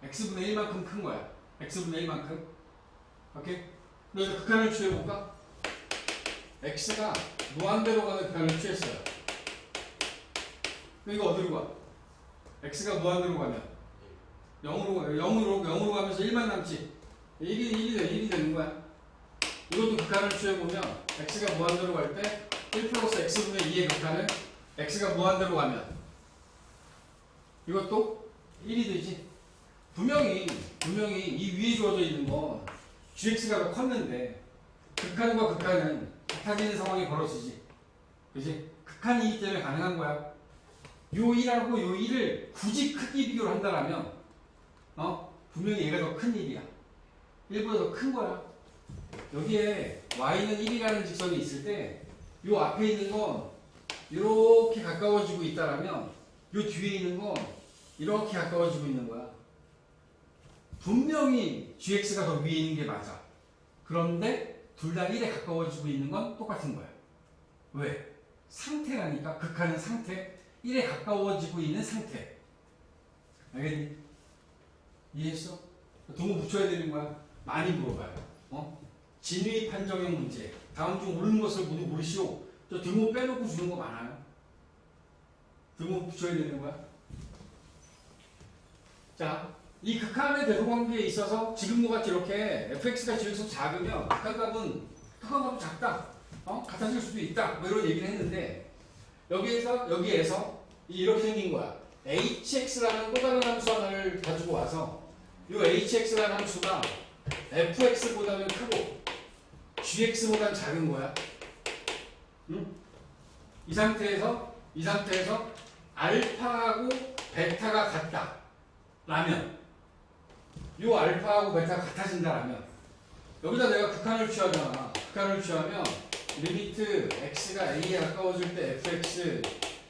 x분의 1만큼 큰 거야. x분의 1만큼. 오케이? 그래서 극한을 취해볼까? x가 무한대로 가는 극한을 취했어요. 이거 어디로 가? x가 무한대로 가면 0으로 가면서 1만 남지. 1이 되는 거야. 이것도 극한을 취해보면 x가 무한대로 갈 때 1 플러스 x분의 2의 극한은 x가 무한대로 가면 이것도 1이 되지. 분명히 이 위에 주어져 있는 건 gx가 더 컸는데 극한과 극한은 같아지는 상황이 벌어지지. 그치? 극한이기 때문에 가능한 거야. 요 1하고 요 1을 굳이 크기 비교를 한다면 분명히 얘가 더 큰 1이야. 1보다 더 큰 거야. 여기에 y는 1이라는 직선이 있을 때 요 앞에 있는 건 이렇게 가까워지고 있다라면 요 뒤에 있는 건 이렇게 가까워지고 있는 거야. 분명히 gx가 더 위에 있는 게 맞아. 그런데 둘 다 1에 가까워지고 있는 건 똑같은 거야. 왜? 상태라니까. 극한은 상태. 1에 가까워지고 있는 상태. 알겠니? 이해했어? 동호 붙여야 되는 거야. 많이 물어봐요. 진위 판정형 문제. 다음 중 옳은 것을 모두 고르시오. 저 등호 빼놓고 주는 거 많아요. 등호 붙여야 되는 거야. 자, 이 극한의 대소관계에 있어서 지금과 같이 이렇게 fx가 지에서 작으면 극한값은 작다. 같아질 수도 있다. 뭐 이런 얘기를 했는데 여기에서 이렇게 생긴 거야. hx라는 또 다른 함수 하나를 가지고 와서 이 hx라는 함수가 fx보다는 크고 gx보다는 작은 거야. 응? 이 상태에서 알파하고 베타가 같다. 라면 이 알파하고 베타가 같아진다라면 여기다 내가 극한을 취하잖아. 극한을 취하면 리미트 x가 a에 가까워질 때 fx,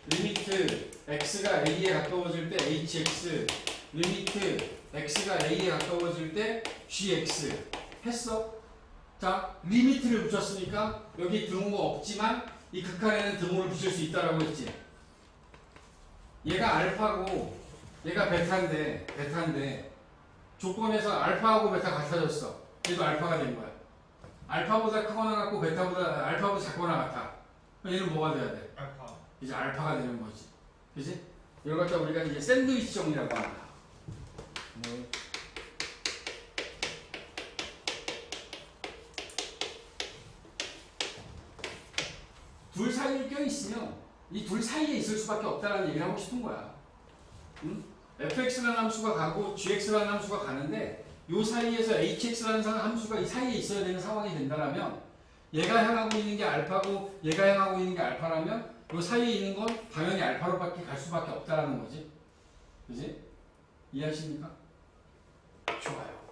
리미트 x가 a에 가까워질 때 hx, 리미트 x가 a에 가까워질 때 gx 했어. 자, 리미트를 붙였으니까 여기 등호가 없지만 이 극한에는 등호를 붙일 수 있다라고 했지. 얘가 알파고 얘가 베타인데 조건에서 알파하고 베타 같아졌어. 얘도 알파가 된 거야. 알파보다 크거나 같고 알파보다 작거나 같아. 그럼 얘는 뭐가 돼야 돼? 알파. 이제 알파가 되는 거지. 그지? 이걸 갖다 우리가 이제 샌드위치 정리라고 한다. 둘 사이에 껴있으면 이 둘 사이에 있을 수밖에 없다는 얘기를 하고 싶은 거야. 응? fx라는 함수가 가고 gx라는 함수가 가는데 요 사이에서 hx라는 함수가 이 사이에 있어야 되는 상황이 된다면 얘가 향하고 있는 게 알파고 얘가 향하고 있는 게 알파라면 요 사이에 있는 건 당연히 알파로밖에 갈 수밖에 없다라는 거지. 그지? 이해하십니까? 좋아요.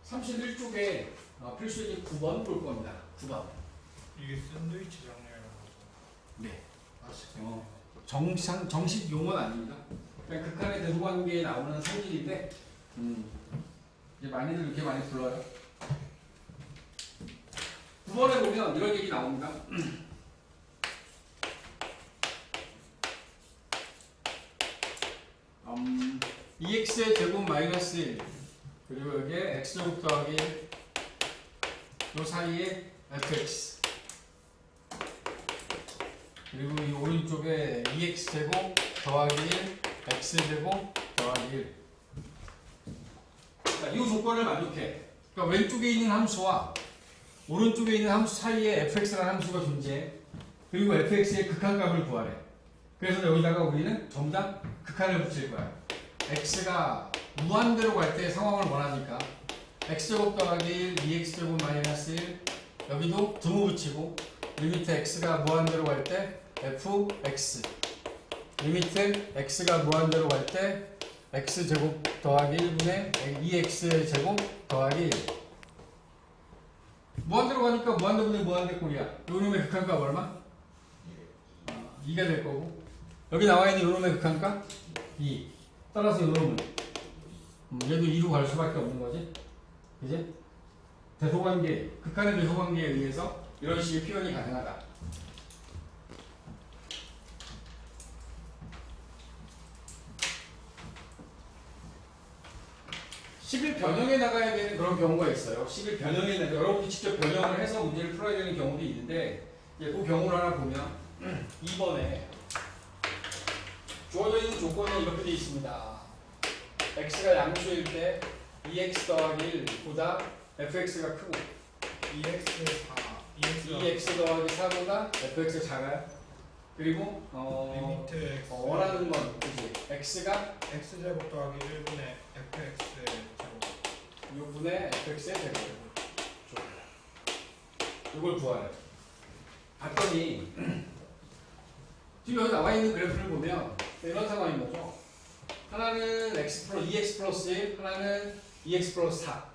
31쪽에 필수적인 9번 볼 겁니다. 9번. 이게 샌드위치 장르라고 하죠. 네. 맛있겠네요. 정식 용어는 아닙니다. 그냥 극한의 대소관계에 나오는 성질인데 이제 많이들 이렇게 많이 불러요. 9번에 보면 이런 얘기 나옵니다. EX의 제곱 마이너스 1 그리고 여기에 X제곱 더하기 1 요 사이에 fx 그리고 이 오른쪽에 2x제곱 더하기 1 x제곱 더하기 1 자, 이 조건을 만족해. 그러니까 왼쪽에 있는 함수와 오른쪽에 있는 함수 사이에 fx라는 함수가 존재해. 그리고 fx의 극한값을 구하래. 그래서 여기다가 우리는 전부 다 극한을 붙일 거야. x가 무한대로 갈 때 상황을 원하니까 x제곱 더하기 1, 2x제곱 마이너스 1 여기도 등호 붙이고 리미트 x가 무한대로 갈 때 fx 리미트 x가 무한대로 갈 때 x제곱 더하기 1분의 2x제곱 더하기 1 무한대로 가니까 무한대분의 무한대꼴이야. 요 놈의 극한값 얼마? 2가 될 거고 여기 나와 있는 요 놈의 극한값 2 따라서 요 놈은 얘도 2로 갈 수밖에 없는 거지. 그지? 대소관계, 극한의 대소관계에 의해서 이런 식의 표현이 가능하다. 식을 변형해 나가야 되는 그런 경우가 있어요. 식을 변형해 나가 여러분이 직접 변형을 해서 문제를 풀어야 되는 경우도 있는데 이제 그 경우를 하나 보면 2번에 주어져 있는 조건이 이렇게 되어 있습니다. x가 양수일 때 2x 더하기 1보다 fx가 크고 2x 더하기 4보다 fx가 작아요. 그리고 리미트 x 원하는 건 그지? x가 x제곱 더하기 1분의 fx의 제곱 6분의 fx의 제곱. 이걸 구하래. 봤더니 지금 여기 나와 있는 그래프를 보면 이런 상황인 거죠. 하나는 2x 플러스 1, 하나는 2x 플러스 4.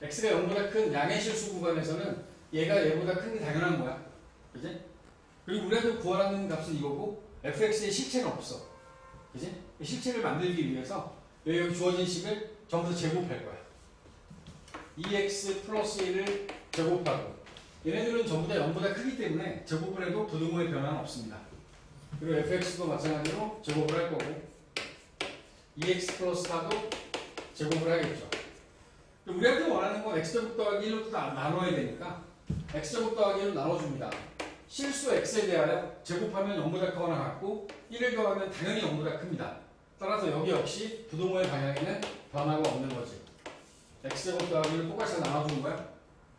x가 0보다 큰 양의 실수 구간에서는 얘가 얘보다 큰 게 당연한 거야. 그지? 그리고 우리가 구하라는 값은 이거고 fx의 실체는 없어. 그지? 실체를 만들기 위해서 여기 주어진 식을 전부 다 제곱할 거야. 2x 플러스 1을 제곱하고 얘네들은 전부 다 0보다 크기 때문에 제곱을 해도 부등호의 변화는 없습니다. 그리고 fx도 마찬가지로 제곱을 할 거고 2x 플러스 4도 제곱을 하겠죠. 우리한테 원하는 건 x제곱 더하기 1로 나눠야 되니까 x제곱 더하기 1로 나눠줍니다. 실수 x에 대하여 제곱하면 0보다 크거나 같고 1을 더하면 당연히 0보다 큽니다. 따라서 여기 역시 부동호의 방향에는 변화가 없는 거지. x제곱 더하기 1을 똑같이 나눠주는 거야.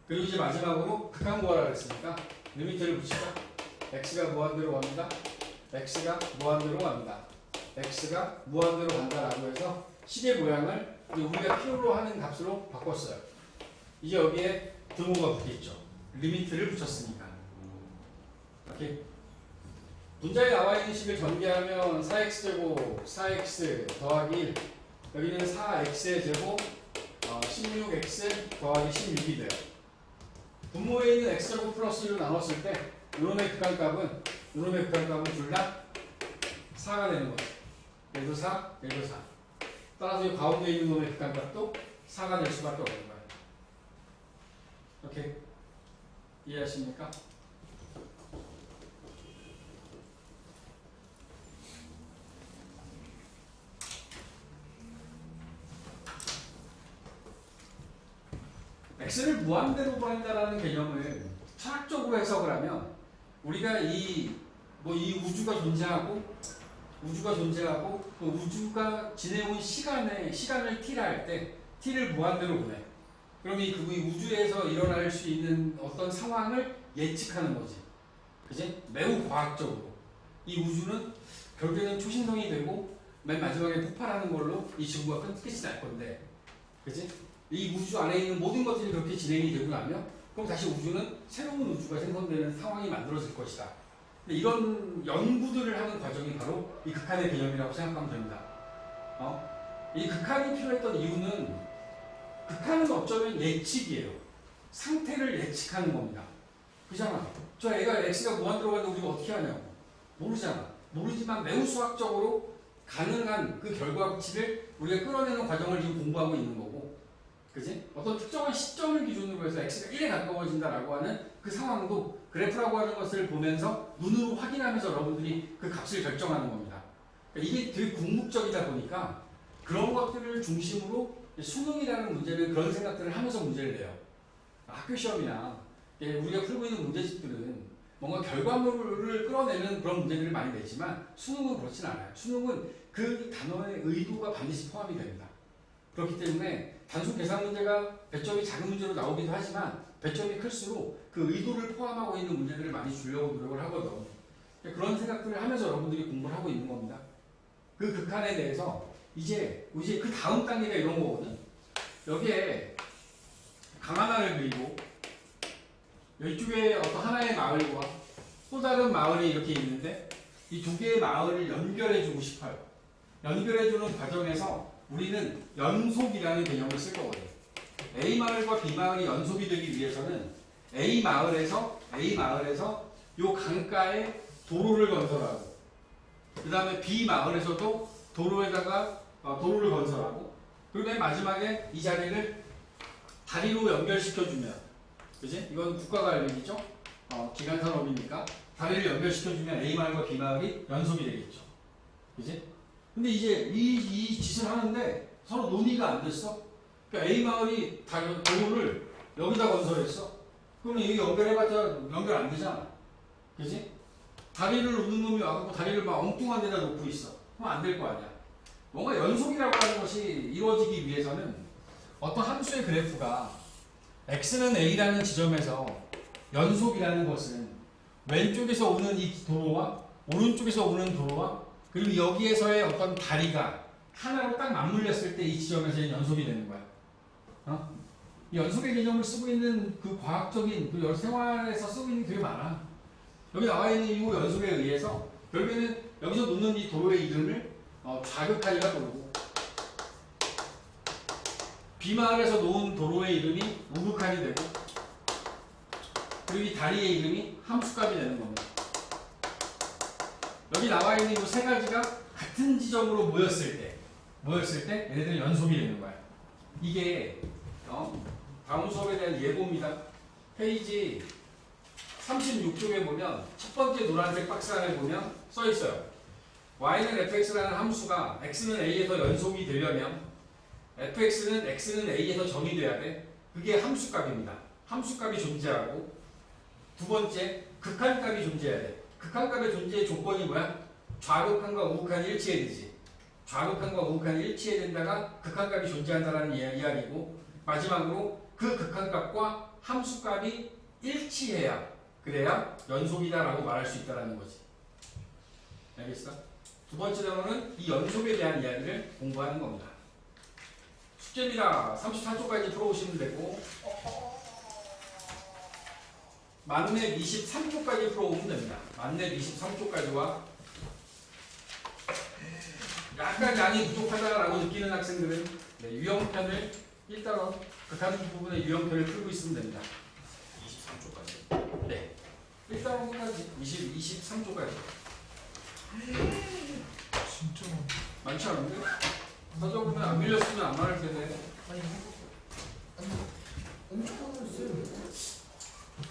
그리고 이제 마지막으로 극한 구하라 그랬으니까 리미트를 붙이자. x가 무한대로 갑니다. x가 무한대로 갑니다. x가 무한대로 간다라고 해서 식의 모양을 우리가 필요로 하는 값으로 바꿨어요. 이제 여기에 등호가 붙겠죠. 리미트를 붙였으니까. 오케이. 문자에 나와 있는 식을 전개하면 4x제곱 4x 더하기 1 여기는 4x의 제곱 16x 더하기 16이 돼요. 분모에 있는 x제곱 플러스 1로 나눴을 때 이놈의 극한값은 둘 다 4가 되는 거죠. 얘도 4, 얘도 4. 따라서 이 가운데 있는 놈의 극한값도 4가 될 수밖에 없는 거예요. 오케이. 이해하십니까? x를 무한대로 구한다라는 개념을 철학적으로 해석을 하면 우리가 이 우주가 존재하고 그 우주가 지내온 시간을 t라 할 때 t를 무한대로 보내. 그럼 이 우주에서 일어날 수 있는 어떤 상황을 예측하는 거지. 그지? 매우 과학적으로. 이 우주는 결국에는 초신성이 되고 맨 마지막에 폭발하는 걸로 이 지구가 끝이 날 건데. 그지? 이 우주 안에 있는 모든 것들이 그렇게 진행이 되고 나면 그럼 다시 우주는 새로운 우주가 생성되는 상황이 만들어질 것이다. 근데 이런 연구들을 하는 과정이 바로 이 극한의 개념이라고 생각하면 됩니다. 이 극한이 필요했던 이유는 극한은 어쩌면 예측이에요. 상태를 예측하는 겁니다. 그잖아. 저 애가 x가 무한대로 가는데 우리가 어떻게 하냐고. 모르잖아. 모르지만 매우 수학적으로 가능한 그 결과치를 우리가 끌어내는 과정을 지금 공부하고 있는 거고. 그지? 어떤 특정한 시점을 기준으로 해서 x가 1에 가까워진다라고 하는 그 상황도 그래프라고 하는 것을 보면서 눈으로 확인하면서 여러분들이 그 값을 결정하는 겁니다. 그러니까 이게 되게 궁극적이다 보니까 그런 것들을 중심으로 수능이라는 문제는 그런 생각들을 하면서 문제를 내요. 학교 시험이나 우리가 풀고 있는 문제집들은 뭔가 결과물을 끌어내는 그런 문제들을 많이 내지만 수능은 그렇진 않아요. 수능은 그 단어의 의도가 반드시 포함이 됩니다. 그렇기 때문에 단순 계산 문제가 배점이 작은 문제로 나오기도 하지만 배점이 클수록 그 의도를 포함하고 있는 문제들을 많이 주려고 노력을 하거든. 그런 생각들을 하면서 여러분들이 공부를 하고 있는 겁니다. 그 극한에 대해서 이제 그 다음 단계가 이런 거거든. 여기에 강 하나를 그리고 이쪽에 어떤 하나의 마을과 또 다른 마을이 이렇게 있는데 이 두 개의 마을을 연결해주고 싶어요. 연결해주는 과정에서 우리는 연속이라는 개념을 쓸 거거든요. A 마을과 B 마을이 연속이 되기 위해서는 A 마을에서 요 강가에 도로를 건설하고 그 다음에 B 마을에서도 도로에다가 도로를 건설하고 그리고 맨 마지막에 이 자리를 다리로 연결시켜주면 그지? 이건 국가관리죠. 기간산업이니까 다리를 연결시켜주면 A 마을과 B 마을이 연속이 되겠죠. 그지? 근데 이제 이 짓을 하는데 서로 논의가 안 됐어. 그러니까 A 마을이 도로를 여기다 건설했어. 그러면 여기 연결해봤자 연결 안 되잖아. 그지? 다리를 놓는 놈이 와갖고 다리를 막 엉뚱한 데다 놓고 있어. 그럼 안 될 거 아니야. 뭔가 연속이라고 하는 것이 이루어지기 위해서는 어떤 함수의 그래프가 x는 a라는 지점에서 연속이라는 것은 왼쪽에서 오는 이 도로와 오른쪽에서 오는 도로와 그리고 여기에서의 어떤 다리가 하나로 딱 맞물렸을 때 이 지점에서 연속이 되는 거야. 이 연속의 개념을 쓰고 있는 그 과학적인 그 생활에서 쓰고 있는 게 되게 많아. 여기 나와 있는 이 연속에 의해서 결국에는 여기서 놓는 이 도로의 이름을 좌극하니가 도로고 B마을에서 놓은 도로의 이름이 우극한이 되고 그리고 이 다리의 이름이 함수값이 되는 겁니다. 여기 나와 있는 이 세 가지가 같은 지점으로 모였을 때 얘네들은 연속이 되는 거야. 이게 다음 수업에 대한 예고입니다. 페이지 36쪽에 보면 첫 번째 노란색 박스 안에 보면 써 있어요. y는 fx라는 함수가 x는 a에서 연속이 되려면 fx는 x는 a에서 정의돼야 돼. 그게 함수값입니다. 함수값이 존재하고 두 번째 극한값이 존재해야 돼. 극한값의 존재의 조건이 뭐야? 좌극한과 우극한이 일치해야 되지. 좌극한과 우극한이 일치해야 된다가 극한값이 존재한다는 이야기고 마지막으로 그 극한값과 함수값이 일치해야 그래야 연속이다라고 말할 수 있다는 거지. 알겠어? 두 번째 단어는 이 연속에 대한 이야기를 공부하는 겁니다. 숙제입니다. 34초까지 풀어오시면 되고 만렙 23초까지 풀어오면 됩니다. 만렙 23초까지와 약간 양이 부족하다라고 느끼는 학생들은 네, 유형편을 일단 극한 부분의 유형편을 풀고 있으면 됩니다. 23초까지. 네. 일단 끝까지 23초까지. 진짜 많다. 많지 않은데? 서적으면 안 밀렸으면 안 말할 텐데. 아니 엄청 많았어요.